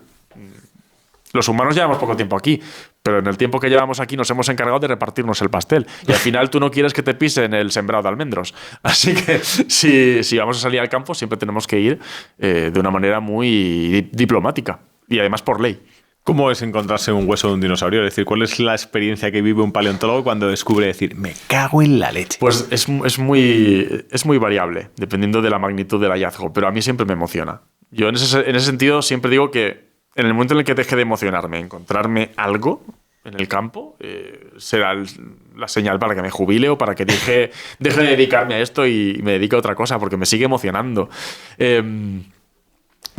los humanos llevamos poco tiempo aquí, pero en el tiempo que llevamos aquí nos hemos encargado de repartirnos el pastel. Y al final tú no quieres que te pisen el sembrado de almendros. Así que si vamos a salir al campo siempre tenemos que ir de una manera muy diplomática y además por ley. ¿Cómo es encontrarse un hueso de un dinosaurio? Es decir, ¿cuál es la experiencia que vive un paleontólogo cuando descubre decir, me cago en la leche? Pues es muy variable, dependiendo de la magnitud del hallazgo, pero a mí siempre me emociona. Yo en ese sentido siempre digo que en el momento en el que deje de emocionarme, encontrarme algo en el campo, será la señal para que me jubile o para que deje de dedicarme a esto y me dedique a otra cosa, porque me sigue emocionando. De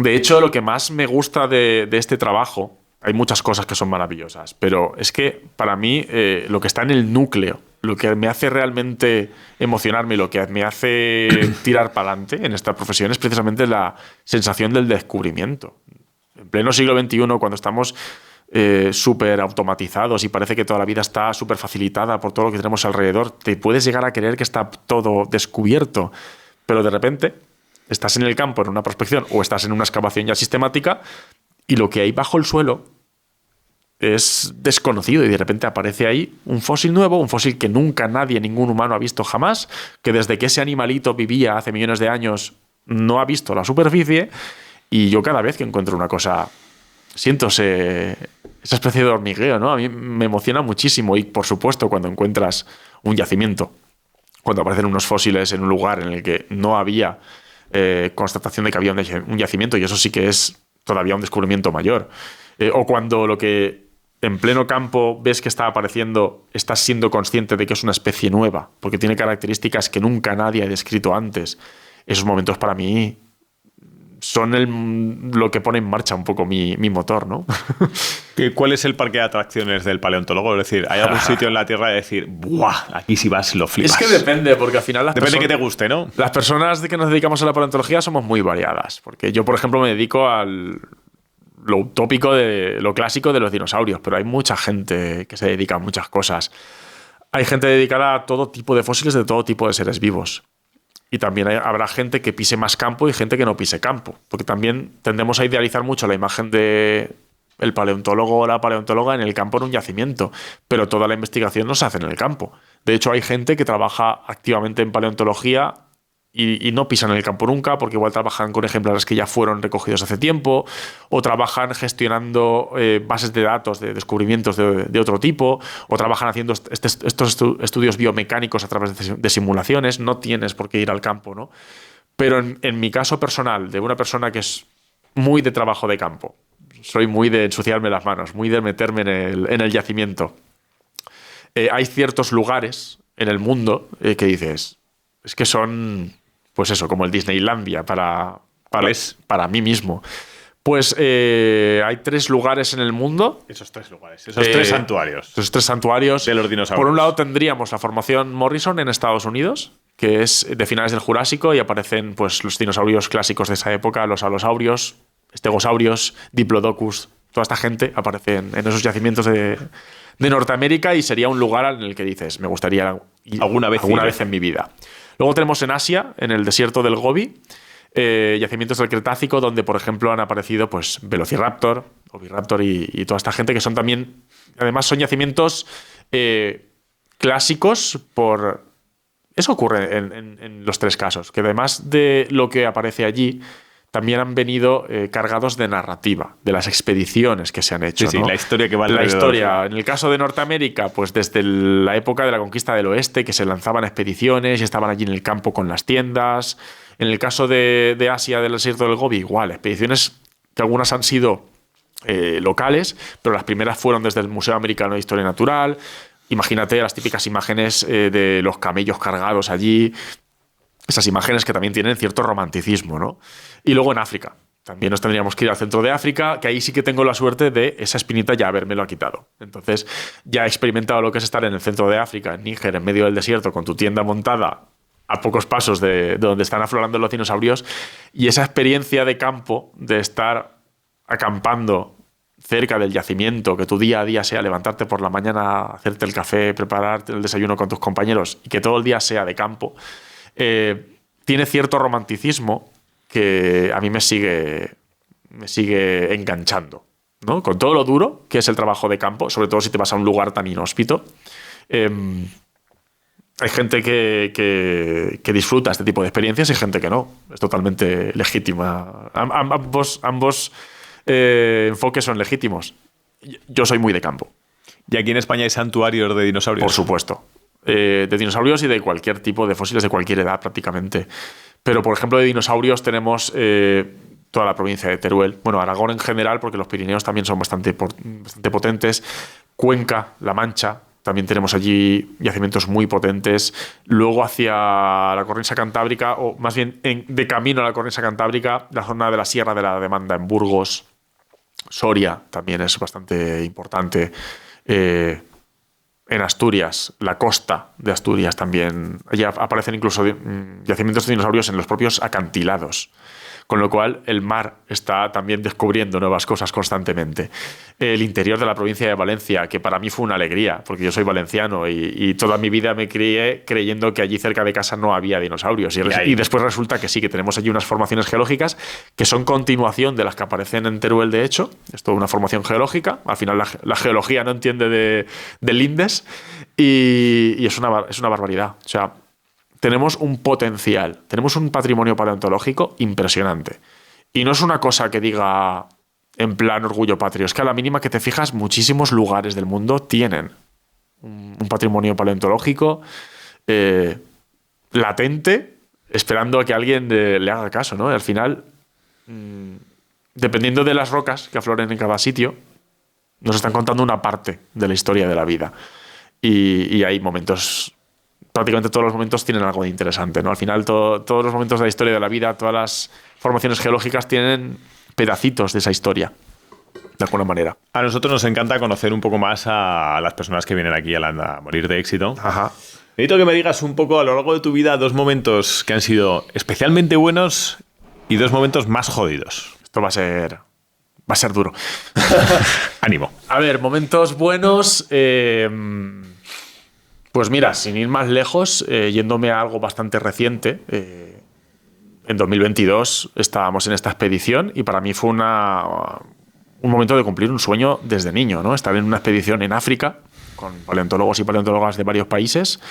hecho, lo que más me gusta de este trabajo, hay muchas cosas que son maravillosas, pero es que para mí lo que está en el núcleo, lo que me hace realmente emocionarme y lo que me hace tirar para adelante en esta profesión es precisamente la sensación del descubrimiento. En pleno siglo XXI, cuando estamos súper automatizados y parece que toda la vida está súper facilitada por todo lo que tenemos alrededor. Te puedes llegar a creer que está todo descubierto, pero de repente estás en el campo en una prospección o estás en una excavación ya sistemática y lo que hay bajo el suelo es desconocido y de repente aparece ahí un fósil nuevo, un fósil que nunca nadie, ningún humano ha visto jamás, que desde que ese animalito vivía hace millones de años no ha visto la superficie, y yo cada vez que encuentro una cosa siento esa especie de hormigueo, ¿no? A mí me emociona muchísimo y, por supuesto, cuando encuentras un yacimiento, cuando aparecen unos fósiles en un lugar en el que no había constatación de que había un yacimiento, y eso sí que es todavía un descubrimiento mayor. O cuando lo que en pleno campo ves que está apareciendo, estás siendo consciente de que es una especie nueva, porque tiene características que nunca nadie ha descrito antes. Esos momentos para mí son lo que pone en marcha un poco mi motor, ¿no? ¿Cuál es el parque de atracciones del paleontólogo? Es decir, ¿hay algún sitio en la Tierra de decir, ¡buah! Aquí si vas lo flipas? Es que depende, porque al final depende que te guste, ¿no? Las personas que nos dedicamos a la paleontología somos muy variadas, porque yo, por ejemplo, me dedico lo utópico, lo clásico de los dinosaurios, pero hay mucha gente que se dedica a muchas cosas. Hay gente dedicada a todo tipo de fósiles de todo tipo de seres vivos. Y también habrá gente que pise más campo y gente que no pise campo. Porque también tendemos a idealizar mucho la imagen de el paleontólogo o la paleontóloga en el campo en un yacimiento. Pero toda la investigación no se hace en el campo. De hecho, hay gente que trabaja activamente en paleontología y no pisan el campo nunca, porque igual trabajan con ejemplares que ya fueron recogidos hace tiempo, o trabajan gestionando bases de datos de descubrimientos de otro tipo, o trabajan haciendo estos estudios biomecánicos a través de simulaciones. No tienes por qué ir al campo, ¿no? Pero en mi caso personal, de una persona que es muy de trabajo de campo, soy muy de ensuciarme las manos, muy de meterme en el yacimiento. Hay ciertos lugares en el mundo que dices, es que son, pues eso, como el Disneylandia para mí mismo. Pues hay 3 lugares en el mundo. Esos 3 lugares, esos 3 santuarios. Esos 3 santuarios. De los dinosaurios. Por un lado tendríamos la formación Morrison en Estados Unidos, que es de finales del Jurásico, y aparecen pues los dinosaurios clásicos de esa época, los alosaurios, estegosaurios, diplodocus. Toda esta gente aparece en esos yacimientos de Norteamérica, y sería un lugar en el que dices, me gustaría ir alguna vez en mi vida. Luego tenemos en Asia, en el desierto del Gobi, yacimientos del Cretácico, donde, por ejemplo, han aparecido pues, Velociraptor, Oviraptor y toda esta gente, que son también, además, son yacimientos clásicos por... Eso ocurre en los 3 casos, que además de lo que aparece allí, también han venido cargados de narrativa, de las expediciones que se han hecho. Sí, ¿no? La historia que va La alrededor. historia. En el caso de Norteamérica, pues desde la época de la conquista del oeste, que se lanzaban expediciones y estaban allí en el campo con las tiendas. En el caso de Asia, del desierto del Gobi, igual, expediciones que algunas han sido locales, pero las primeras fueron desde el Museo Americano de Historia Natural. Imagínate las típicas imágenes de los camellos cargados allí. Esas imágenes que también tienen cierto romanticismo, ¿no? Y luego en África. También nos tendríamos que ir al centro de África, que ahí sí que tengo la suerte de esa espinita ya habérmelo quitado. Entonces, ya he experimentado lo que es estar en el centro de África, en Níger, en medio del desierto, con tu tienda montada a pocos pasos de donde están aflorando los dinosaurios, y esa experiencia de campo, de estar acampando cerca del yacimiento, que tu día a día sea levantarte por la mañana, hacerte el café, prepararte el desayuno con tus compañeros, y que todo el día sea de campo, tiene cierto romanticismo que a mí me sigue enganchando, ¿no? Con todo lo duro que es el trabajo de campo, sobre todo si te vas a un lugar tan inhóspito. Hay gente que disfruta este tipo de experiencias y gente que no. Es totalmente legítima. Ambos enfoques son legítimos. Yo soy muy de campo. ¿Y aquí en España hay santuarios de dinosaurios? Por supuesto. De dinosaurios y de cualquier tipo de fósiles de cualquier edad prácticamente. Pero, por ejemplo, de dinosaurios tenemos toda la provincia de Teruel. Bueno, Aragón en general, porque los Pirineos también son bastante potentes. Cuenca, La Mancha, también tenemos allí yacimientos muy potentes. Luego hacia la cornisa cantábrica, o más bien de camino a la cornisa cantábrica, la zona de la Sierra de la Demanda en Burgos. Soria también es bastante importante. en Asturias, la costa de Asturias también, ya aparecen incluso yacimientos de dinosaurios en los propios acantilados. Con lo cual, el mar está también descubriendo nuevas cosas constantemente. El interior de la provincia de Valencia, que para mí fue una alegría, porque yo soy valenciano y toda mi vida me crié creyendo que allí cerca de casa no había dinosaurios. Y después resulta que sí, que tenemos allí unas formaciones geológicas que son continuación de las que aparecen en Teruel, de hecho. Es toda una formación geológica. Al final, la geología no entiende de lindes y es una barbaridad. O sea, tenemos un potencial, tenemos un patrimonio paleontológico impresionante. Y no es una cosa que diga en plan orgullo patrio, es que a la mínima que te fijas, muchísimos lugares del mundo tienen un patrimonio paleontológico latente, esperando a que alguien le haga caso, ¿no? Y al final, dependiendo de las rocas que afloren en cada sitio, nos están contando una parte de la historia de la vida. Y hay momentos... Prácticamente todos los momentos tienen algo de interesante, ¿no? Al final, todos los momentos de la historia de la vida, todas las formaciones geológicas tienen pedacitos de esa historia, de alguna manera. A nosotros nos encanta conocer un poco más a las personas que vienen aquí a morir de éxito. Ajá. Necesito que me digas un poco a lo largo de tu vida 2 momentos que han sido especialmente buenos y 2 momentos más jodidos. Esto va a ser duro. Ánimo. A ver, momentos buenos... Pues mira, sin ir más lejos, yéndome a algo bastante reciente, en 2022 estábamos en esta expedición y para mí fue un momento de cumplir un sueño desde niño, ¿no? Estar en una expedición en África con paleontólogos y paleontólogas de varios países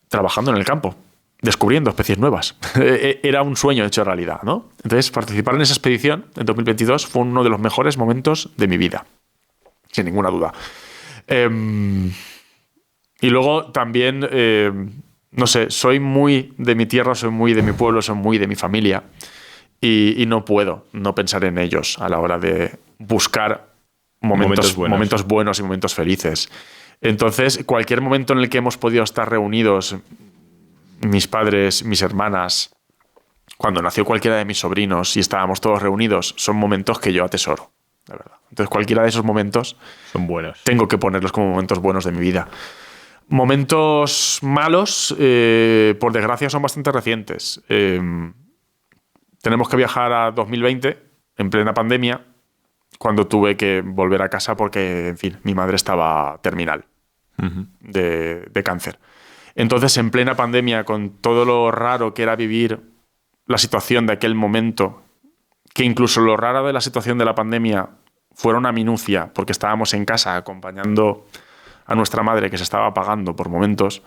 trabajando en el campo, descubriendo especies nuevas. Era un sueño hecho realidad, ¿no? Entonces, participar en esa expedición en 2022 fue uno de los mejores momentos de mi vida, sin ninguna duda. Y luego también, no sé, soy muy de mi tierra, soy muy de mi pueblo, soy muy de mi familia y no puedo no pensar en ellos a la hora de buscar momentos buenos y momentos felices. Entonces, cualquier momento en el que hemos podido estar reunidos, mis padres, mis hermanas, cuando nació cualquiera de mis sobrinos y estábamos todos reunidos, son momentos que yo atesoro, la verdad. Entonces, cualquiera de esos momentos son buenos. Tengo que ponerlos como momentos buenos de mi vida. Momentos malos, por desgracia, son bastante recientes. Tenemos que viajar a 2020, en plena pandemia, cuando tuve que volver a casa porque, en fin, mi madre estaba terminal de cáncer. Entonces, en plena pandemia, con todo lo raro que era vivir la situación de aquel momento, que incluso lo raro de la situación de la pandemia fuera una minucia, porque estábamos en casa acompañando a nuestra madre que se estaba apagando por momentos,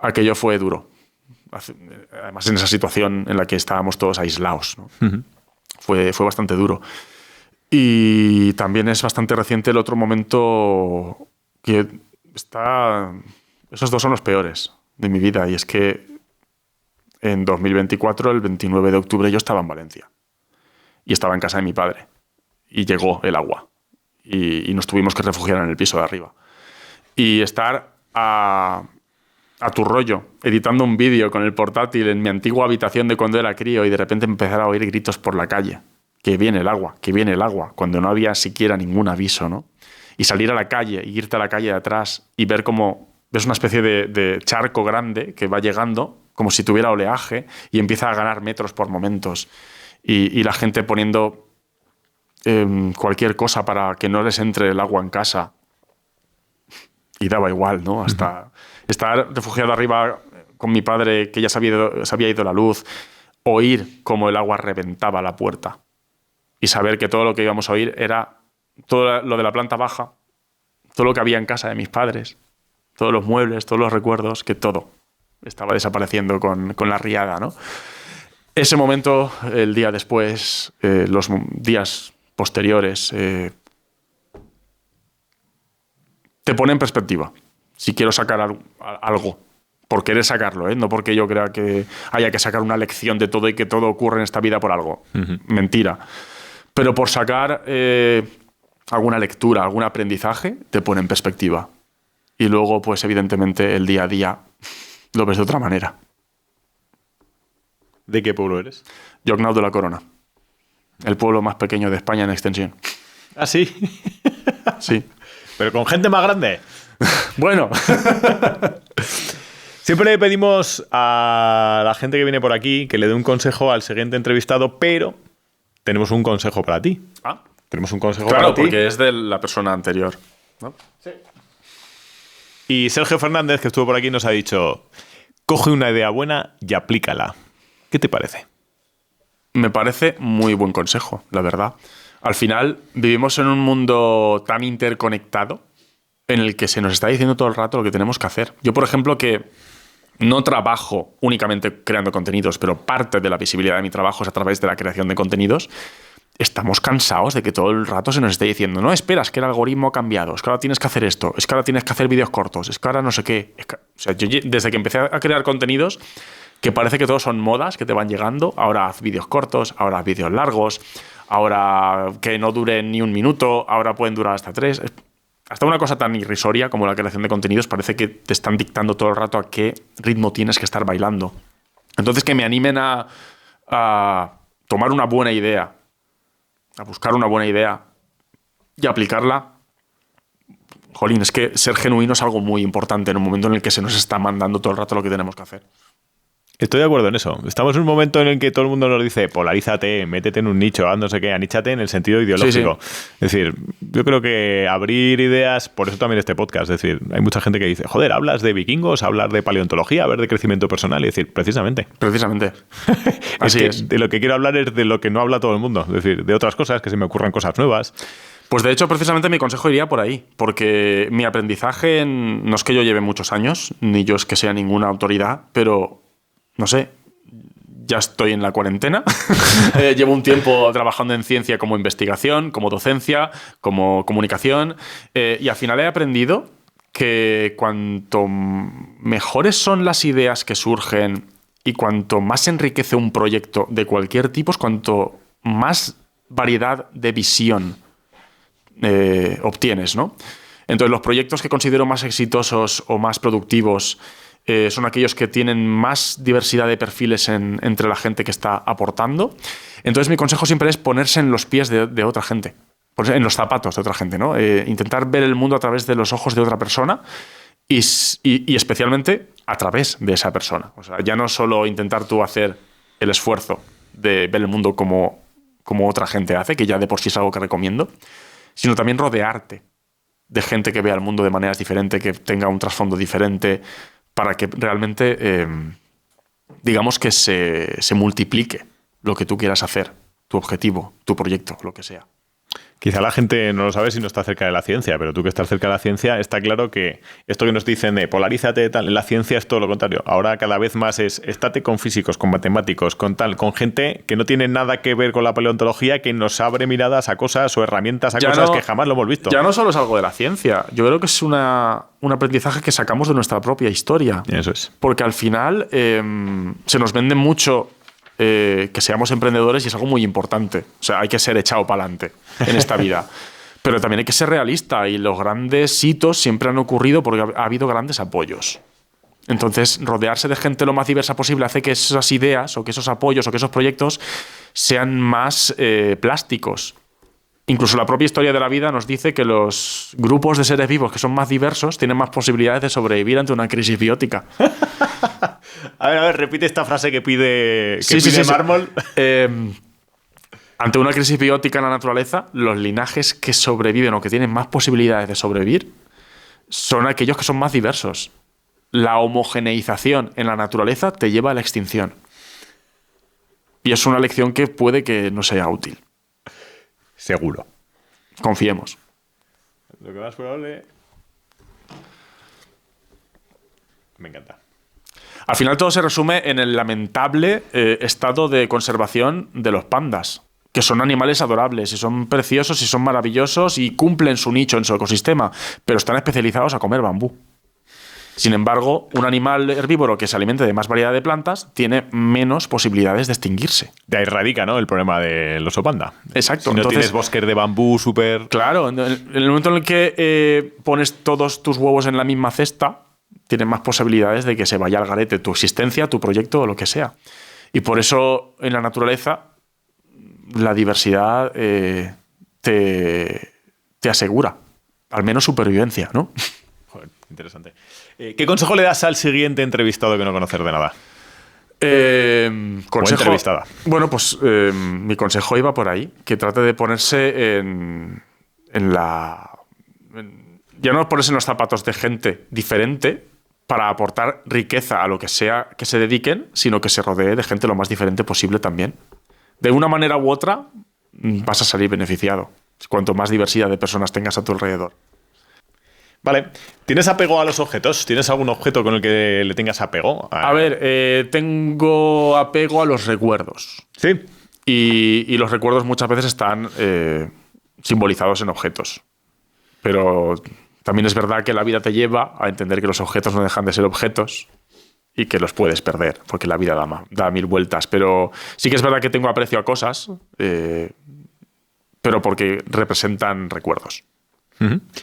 aquello fue duro. Además, en esa situación en la que estábamos todos aislados, ¿no? Fue bastante duro. Y también es bastante reciente el otro momento que está... Esos 2 son los peores de mi vida, y es que en 2024, el 29 de octubre, yo estaba en Valencia y estaba en casa de mi padre y llegó el agua y nos tuvimos que refugiar en el piso de arriba. Y estar a tu rollo, editando un vídeo con el portátil en mi antigua habitación de cuando era crío y de repente empezar a oír gritos por la calle. Que viene el agua, cuando no había siquiera ningún aviso, ¿no? Y salir a la calle y irte a la calle de atrás y ver cómo ves una especie de charco grande que va llegando, como si tuviera oleaje, y empieza a ganar metros por momentos. Y la gente poniendo cualquier cosa para que no les entre el agua en casa. Y daba igual, ¿no? Hasta estar refugiado arriba con mi padre, que ya se había ido la luz, oír cómo el agua reventaba la puerta y saber que todo lo que íbamos a oír era todo lo de la planta baja, todo lo que había en casa de mis padres, todos los muebles, todos los recuerdos, que todo estaba desapareciendo con la riada, ¿no? Ese momento, el día después, los días posteriores... te pone en perspectiva. Si quiero sacar algo, por querer sacarlo, no porque yo crea que haya que sacar una lección de todo y que todo ocurre en esta vida por algo. Mentira. Pero por sacar alguna lectura, algún aprendizaje, te pone en perspectiva. Y luego, pues evidentemente, el día a día lo ves de otra manera. ¿De qué pueblo eres? Llocnou de la Corona. El pueblo más pequeño de España en extensión. ¿Ah, sí? Sí. Pero con gente más grande. Bueno. Siempre le pedimos a la gente que viene por aquí que le dé un consejo al siguiente entrevistado, pero tenemos un consejo para ti. Ah, Tenemos un consejo claro, para ti. porque es de la persona anterior, ¿no? Y Sergio Fernández, que estuvo por aquí, nos ha dicho: coge una idea buena y aplícala. ¿Qué te parece? Me parece muy buen consejo, la verdad. Al final, vivimos en un mundo tan interconectado en el que se nos está diciendo todo el rato lo que tenemos que hacer. Yo, por ejemplo, que no trabajo únicamente creando contenidos, pero parte de la visibilidad de mi trabajo es a través de la creación de contenidos. Estamos cansados de que todo el rato se nos esté diciendo: no, esperas, que el algoritmo ha cambiado, es que ahora tienes que hacer esto, es que ahora tienes que hacer vídeos cortos, es que ahora no sé qué. O sea, yo desde que empecé a crear contenidos, que parece que todos son modas que te van llegando, ahora haz vídeos cortos, ahora haz vídeos largos, ahora que no duren ni un minuto, ahora pueden durar hasta 3. Hasta una cosa tan irrisoria como la creación de contenidos parece que te están dictando todo el rato a qué ritmo tienes que estar bailando. Entonces, que me animen a tomar una buena idea, a buscar una buena idea y aplicarla. Jolín, es que ser genuino es algo muy importante en un momento en el que se nos está mandando todo el rato lo que tenemos que hacer. Estoy de acuerdo en eso. Estamos en un momento en el que todo el mundo nos dice: polarízate, métete en un nicho, haz no sé qué, aníchate en el sentido ideológico. Sí, sí. Es decir, yo creo que abrir ideas, por eso también este podcast, es decir, hay mucha gente que dice: joder, hablas de vikingos, hablas de paleontología, hablas de crecimiento personal, y decir, precisamente. Así es. De lo que quiero hablar es de lo que no habla todo el mundo, es decir, de otras cosas, que se me ocurran cosas nuevas. Pues de hecho, precisamente mi consejo iría por ahí, porque mi aprendizaje, no es que yo lleve muchos años, ni yo es que sea ninguna autoridad, pero no sé, ya estoy en la cuarentena. Llevo un tiempo trabajando en ciencia como investigación, como docencia, como comunicación, y al final he aprendido que cuanto mejores son las ideas que surgen y cuanto más enriquece un proyecto de cualquier tipo, es cuanto más variedad de visión obtienes, ¿no? Entonces, los proyectos que considero más exitosos o más productivos son aquellos que tienen más diversidad de perfiles entre la gente que está aportando. Entonces, mi consejo siempre es ponerse en los pies de otra gente, ponerse en los zapatos de otra gente, ¿no? Intentar ver el mundo a través de los ojos de otra persona y especialmente a través de esa persona. O sea, ya no solo intentar tú hacer el esfuerzo de ver el mundo como otra gente hace, que ya de por sí es algo que recomiendo, sino también rodearte de gente que vea el mundo de maneras diferentes, que tenga un trasfondo diferente, para que realmente, digamos que se multiplique lo que tú quieras hacer, tu objetivo, tu proyecto, lo que sea. Quizá la gente no lo sabe si no está cerca de la ciencia, pero tú que estás cerca de la ciencia, está claro que esto que nos dicen de polarízate, tal, en la ciencia es todo lo contrario. Ahora cada vez más es estate con físicos, con matemáticos, con gente que no tiene nada que ver con la paleontología, que nos abre miradas a cosas o herramientas a cosas que jamás lo hemos visto. Ya no solo es algo de la ciencia, yo creo que es un aprendizaje que sacamos de nuestra propia historia. Eso es. Porque al final se nos vende mucho que seamos emprendedores y es algo muy importante. O sea, hay que ser echado para adelante en esta vida. Pero también hay que ser realista y los grandes hitos siempre han ocurrido porque ha habido grandes apoyos. Entonces, rodearse de gente lo más diversa posible hace que esas ideas o que esos apoyos o que esos proyectos sean más plásticos. Incluso la propia historia de la vida nos dice que los grupos de seres vivos que son más diversos tienen más posibilidades de sobrevivir ante una crisis biótica. A ver, repite esta frase que pide Mármol. Ante una crisis biótica en la naturaleza, los linajes que sobreviven o que tienen más posibilidades de sobrevivir son aquellos que son más diversos. La homogeneización en la naturaleza te lleva a la extinción. Y es una lección que puede que no sea útil. Seguro. Confiemos. Lo que más probable... Me encanta. Al final todo se resume en el lamentable estado de conservación de los pandas, que son animales adorables y son preciosos y son maravillosos y cumplen su nicho en su ecosistema, pero están especializados a comer bambú. Sin embargo, un animal herbívoro que se alimente de más variedad de plantas tiene menos posibilidades de extinguirse. De ahí radica, ¿no?, el problema del oso panda. Exacto. Si no tienes bosques de bambú súper... Claro, en el momento en el que pones todos tus huevos en la misma cesta, tienes más posibilidades de que se vaya al garete tu existencia, tu proyecto o lo que sea. Y por eso en la naturaleza la diversidad te asegura al menos supervivencia, ¿no? Joder, interesante. ¿Qué consejo le das al siguiente entrevistado que no conocer de nada? Consejo, o entrevistada. Bueno, pues mi consejo iba por ahí, que trate de ponerse ya no ponerse en los zapatos de gente diferente para aportar riqueza a lo que sea que se dediquen, sino que se rodee de gente lo más diferente posible también. De una manera u otra vas a salir beneficiado, cuanto más diversidad de personas tengas a tu alrededor. Vale. ¿Tienes apego a los objetos? ¿Tienes algún objeto con el que le tengas apego? A ver, tengo apego a los recuerdos. Sí. Y los recuerdos muchas veces están simbolizados en objetos. Pero también es verdad que la vida te lleva a entender que los objetos no dejan de ser objetos y que los puedes perder, porque la vida da mil vueltas. Pero sí que es verdad que tengo aprecio a cosas, pero porque representan recuerdos.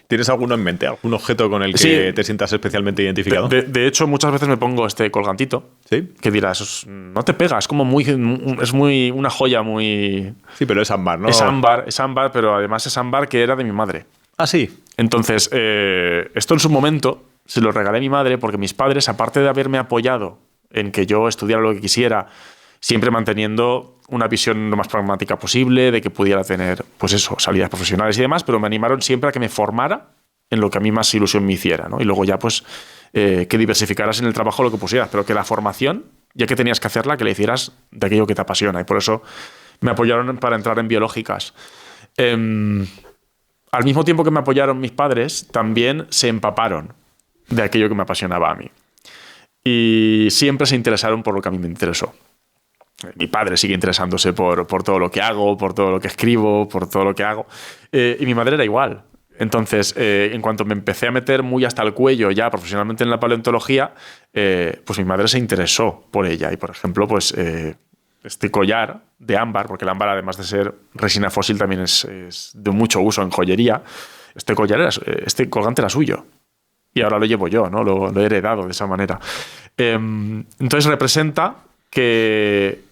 ¿Tienes alguno en mente? ¿Algún objeto con el que te sientas especialmente identificado? De hecho, muchas veces me pongo este colgantito. ¿Sí? Que dirás, no te pega, es como muy una joya muy... Sí, pero es ámbar, ¿no? Es ámbar, pero además es ámbar que era de mi madre. Ah, sí. Entonces, esto en su momento se lo regalé a mi madre porque mis padres, aparte de haberme apoyado en que yo estudiara lo que quisiera, siempre manteniendo una visión lo más pragmática posible, de que pudiera tener, pues eso, salidas profesionales y demás, pero me animaron siempre a que me formara en lo que a mí más ilusión me hiciera, ¿no? Y luego ya, pues, que diversificaras en el trabajo lo que pusieras, pero que la formación, ya que tenías que hacerla, que la hicieras de aquello que te apasiona. Y por eso me apoyaron para entrar en biológicas. Al mismo tiempo que me apoyaron mis padres, también se empaparon de aquello que me apasionaba a mí. Y siempre se interesaron por lo que a mí me interesó. Mi padre sigue interesándose por todo lo que hago, por todo lo que escribo, por todo lo que hago. Y mi madre era igual. Entonces, en cuanto me empecé a meter muy hasta el cuello ya profesionalmente en la paleontología, pues mi madre se interesó por ella. Y, por ejemplo, pues este collar de ámbar, porque el ámbar, además de ser resina fósil, también es de mucho uso en joyería. Este colgante era suyo. Y ahora lo llevo yo, ¿no? Lo he heredado de esa manera. Entonces representa que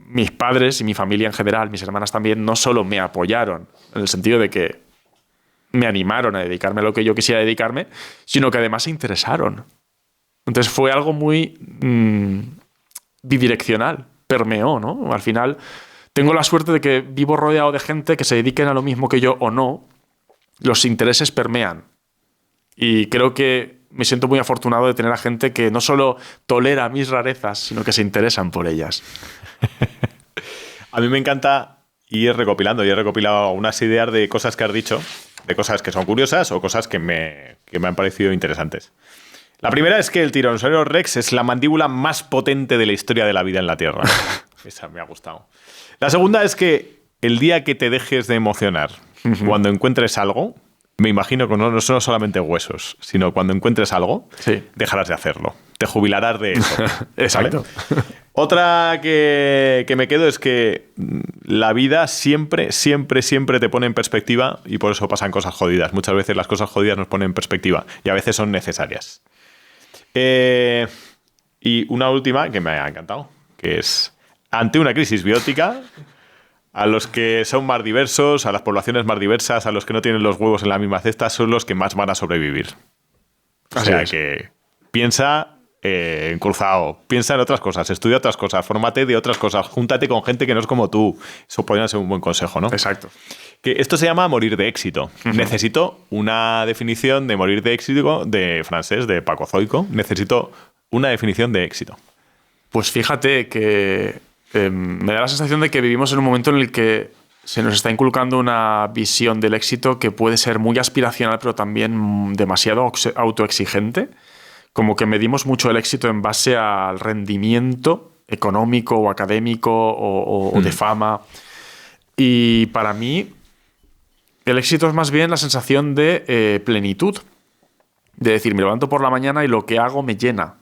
mis padres y mi familia en general, mis hermanas también, no solo me apoyaron en el sentido de que me animaron a dedicarme a lo que yo quisiera dedicarme, sino que además se interesaron. Entonces fue algo muy bidireccional, permeó, ¿no? Al final tengo la suerte de que vivo rodeado de gente que se dediquen a lo mismo que yo o no. Los intereses permean. Y creo que me siento muy afortunado de tener a gente que no solo tolera mis rarezas, sino que se interesan por ellas. A mí me encanta ir recopilando. Yo he recopilado unas ideas de cosas que has dicho, de cosas que son curiosas o cosas que me han parecido interesantes. La primera es que el Tiranosaurio Rex es la mandíbula más potente de la historia de la vida en la Tierra. Esa me ha gustado. La segunda es que el día que te dejes de emocionar, cuando encuentres algo, me imagino que no son solamente huesos, sino cuando encuentres algo, sí, dejarás de hacerlo. Te jubilarás de eso. Exacto. ¿Vale? Otra que me quedo es que la vida siempre te pone en perspectiva y por eso pasan cosas jodidas. Muchas veces las cosas jodidas nos ponen en perspectiva y a veces son necesarias. Y una última que me ha encantado, que es, ante una crisis biótica, a los que son más diversos, a las poblaciones más diversas, a los que no tienen los huevos en la misma cesta, son los que más van a sobrevivir. O sea que piensa en cruzado, piensa en otras cosas, estudia otras cosas, fórmate de otras cosas, júntate con gente que no es como tú. Eso podría ser un buen consejo, ¿no? Exacto. Que esto se llama morir de éxito. Necesito una definición de morir de éxito de francés, de Paco Zoico. Necesito una definición de éxito. Pues fíjate que me da la sensación de que vivimos en un momento en el que se nos está inculcando una visión del éxito que puede ser muy aspiracional, pero también demasiado autoexigente. Como que medimos mucho el éxito en base al rendimiento económico o académico o de fama. Y para mí, el éxito es más bien la sensación de plenitud. De decir, me levanto por la mañana y lo que hago me llena.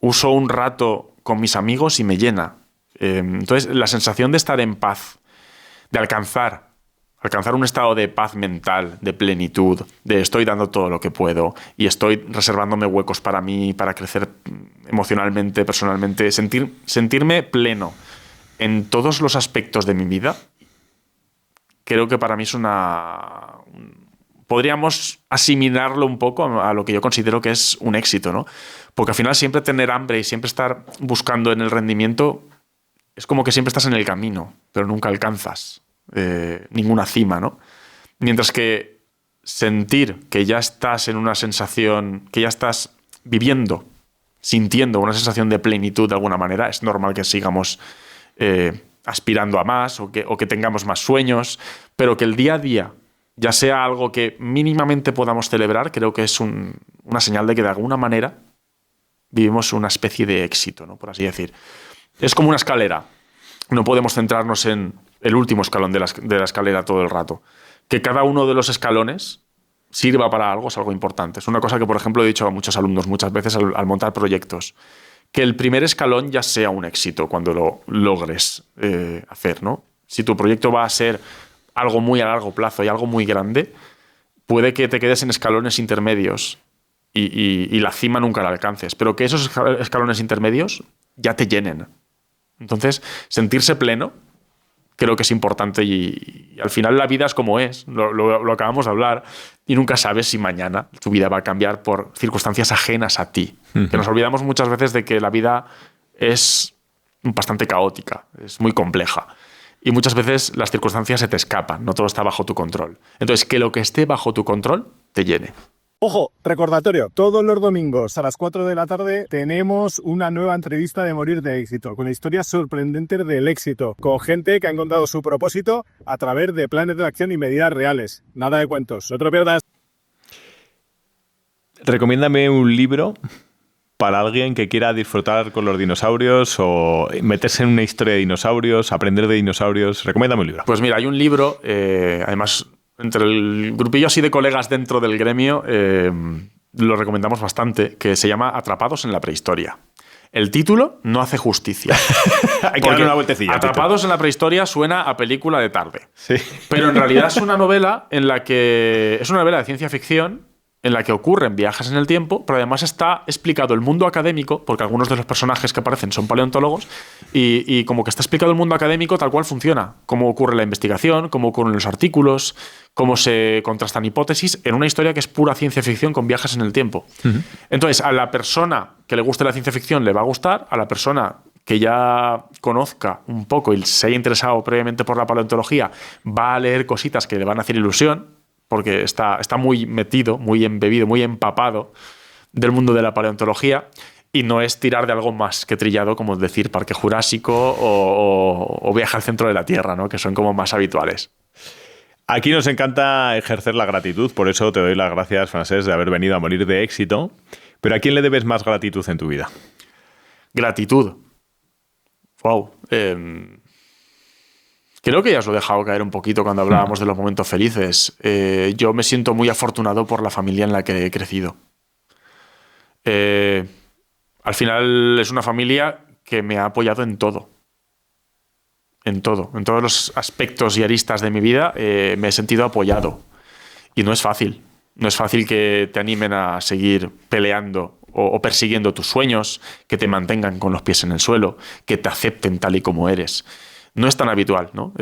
Uso un rato con mis amigos y me llena. Entonces, la sensación de estar en paz, de alcanzar un estado de paz mental, de plenitud, de estoy dando todo lo que puedo y estoy reservándome huecos para mí, para crecer emocionalmente, personalmente, sentirme pleno en todos los aspectos de mi vida, creo que para mí es podríamos asimilarlo un poco a lo que yo considero que es un éxito, ¿no? Porque al final siempre tener hambre y siempre estar buscando en el rendimiento es como que siempre estás en el camino, pero nunca alcanzas ninguna cima, ¿no? Mientras que sentir que ya estás en una sensación, que ya estás viviendo, sintiendo una sensación de plenitud de alguna manera, es normal que sigamos aspirando a más o que tengamos más sueños, pero que el día a día ya sea algo que mínimamente podamos celebrar, creo que es una señal de que de alguna manera vivimos una especie de éxito, ¿no? Por así decir. Es como una escalera. No podemos centrarnos en el último escalón de la escalera todo el rato. Que cada uno de los escalones sirva para algo es algo importante. Es una cosa que, por ejemplo, he dicho a muchos alumnos muchas veces al montar proyectos. Que el primer escalón ya sea un éxito cuando lo logres hacer, ¿no? Si tu proyecto va a ser algo muy a largo plazo y algo muy grande, puede que te quedes en escalones intermedios y la cima nunca la alcances, pero que esos escalones intermedios ya te llenen. Entonces, sentirse pleno creo que es importante y al final la vida es como es, lo acabamos de hablar, y nunca sabes si mañana tu vida va a cambiar por circunstancias ajenas a ti. Uh-huh. Que nos olvidamos muchas veces de que la vida es bastante caótica, es muy compleja. Y muchas veces las circunstancias se te escapan, no todo está bajo tu control. Entonces, que lo que esté bajo tu control te llene. Ojo, recordatorio, todos los domingos a las 4 de la tarde tenemos una nueva entrevista de Morir de Éxito, con historias sorprendentes del éxito, con gente que ha encontrado su propósito a través de planes de acción y medidas reales. Nada de cuentos, no te lo pierdas. Recomiéndame un libro para alguien que quiera disfrutar con los dinosaurios o meterse en una historia de dinosaurios, aprender de dinosaurios. Recomiéndame un libro. Pues mira, hay un libro, además, entre el grupillo así de colegas dentro del gremio, lo recomendamos bastante, que se llama Atrapados en la prehistoria. El título no hace justicia. Hay que darle una vueltecilla. Atrapados en la prehistoria suena a película de tarde. Sí. Pero en realidad es una novela en la que es una novela de ciencia ficción en la que ocurren viajes en el tiempo, pero además está explicado el mundo académico, porque algunos de los personajes que aparecen son paleontólogos, y como que está explicado el mundo académico tal cual funciona, cómo ocurre la investigación, cómo ocurren los artículos, cómo se contrastan hipótesis, en una historia que es pura ciencia ficción con viajes en el tiempo. Uh-huh. Entonces, a la persona que le guste la ciencia ficción le va a gustar, a la persona que ya conozca un poco y se haya interesado previamente por la paleontología, va a leer cositas que le van a hacer ilusión, porque está muy metido, muy embebido, muy empapado del mundo de la paleontología, y no es tirar de algo más que trillado, como decir Parque Jurásico o Viaje al centro de la Tierra, ¿no? Que son como más habituales. Aquí nos encanta ejercer la gratitud, por eso te doy las gracias, Francesc, de haber venido a Morir de Éxito. Pero ¿a quién le debes más gratitud en tu vida? Gratitud. Wow. Creo que ya os lo he dejado caer un poquito cuando hablábamos de los momentos felices. Yo me siento muy afortunado por la familia en la que he crecido. Al final es una familia que me ha apoyado en todo. En todo. En todos los aspectos y aristas de mi vida me he sentido apoyado. Y no es fácil. No es fácil que te animen a seguir peleando o persiguiendo tus sueños, que te mantengan con los pies en el suelo, que te acepten tal y como eres. No es tan habitual, ¿no?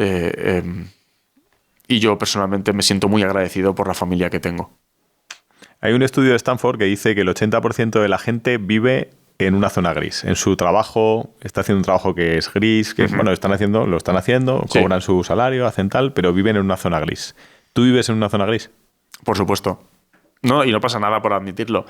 Y yo personalmente me siento muy agradecido por la familia que tengo. Hay un estudio de Stanford que dice que el 80% de la gente vive en una zona gris. En su trabajo, está haciendo un trabajo que es gris, que bueno, lo están haciendo, sí, cobran su salario, hacen tal, pero viven en una zona gris. ¿Tú vives en una zona gris? Por supuesto. No, y no pasa nada por admitirlo.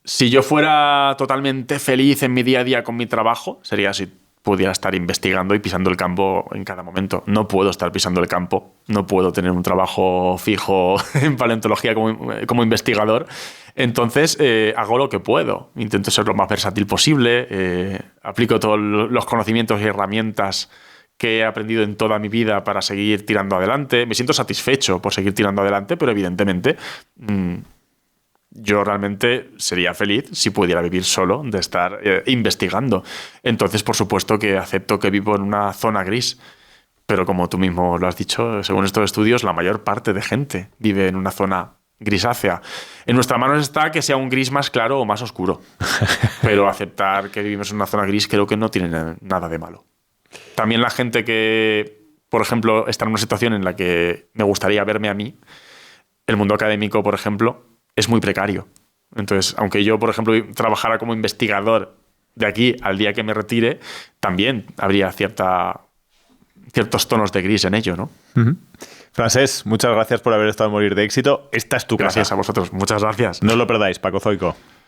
Si yo fuera totalmente feliz en mi día a día con mi trabajo, sería así. Pudiera estar investigando y pisando el campo en cada momento. No puedo estar pisando el campo, no puedo tener un trabajo fijo en paleontología como investigador. Entonces, hago lo que puedo. Intento ser lo más versátil posible, aplico todos los conocimientos y herramientas que he aprendido en toda mi vida para seguir tirando adelante. Me siento satisfecho por seguir tirando adelante, pero evidentemente yo realmente sería feliz si pudiera vivir solo de estar investigando. Entonces, por supuesto que acepto que vivo en una zona gris. Pero como tú mismo lo has dicho, según estos estudios, la mayor parte de gente vive en una zona grisácea. En nuestras manos está que sea un gris más claro o más oscuro. Pero aceptar que vivimos en una zona gris creo que no tiene nada de malo. También la gente que, por ejemplo, está en una situación en la que me gustaría verme a mí, el mundo académico, por ejemplo, es muy precario. Entonces, aunque yo, por ejemplo, trabajara como investigador de aquí al día que me retire, también habría ciertos tonos de gris en ello, ¿no? Francesc, muchas gracias por haber estado en Morir de Éxito. Esta es tu casa. Gracias a vosotros. Muchas gracias. No os lo perdáis, Paco Zoico.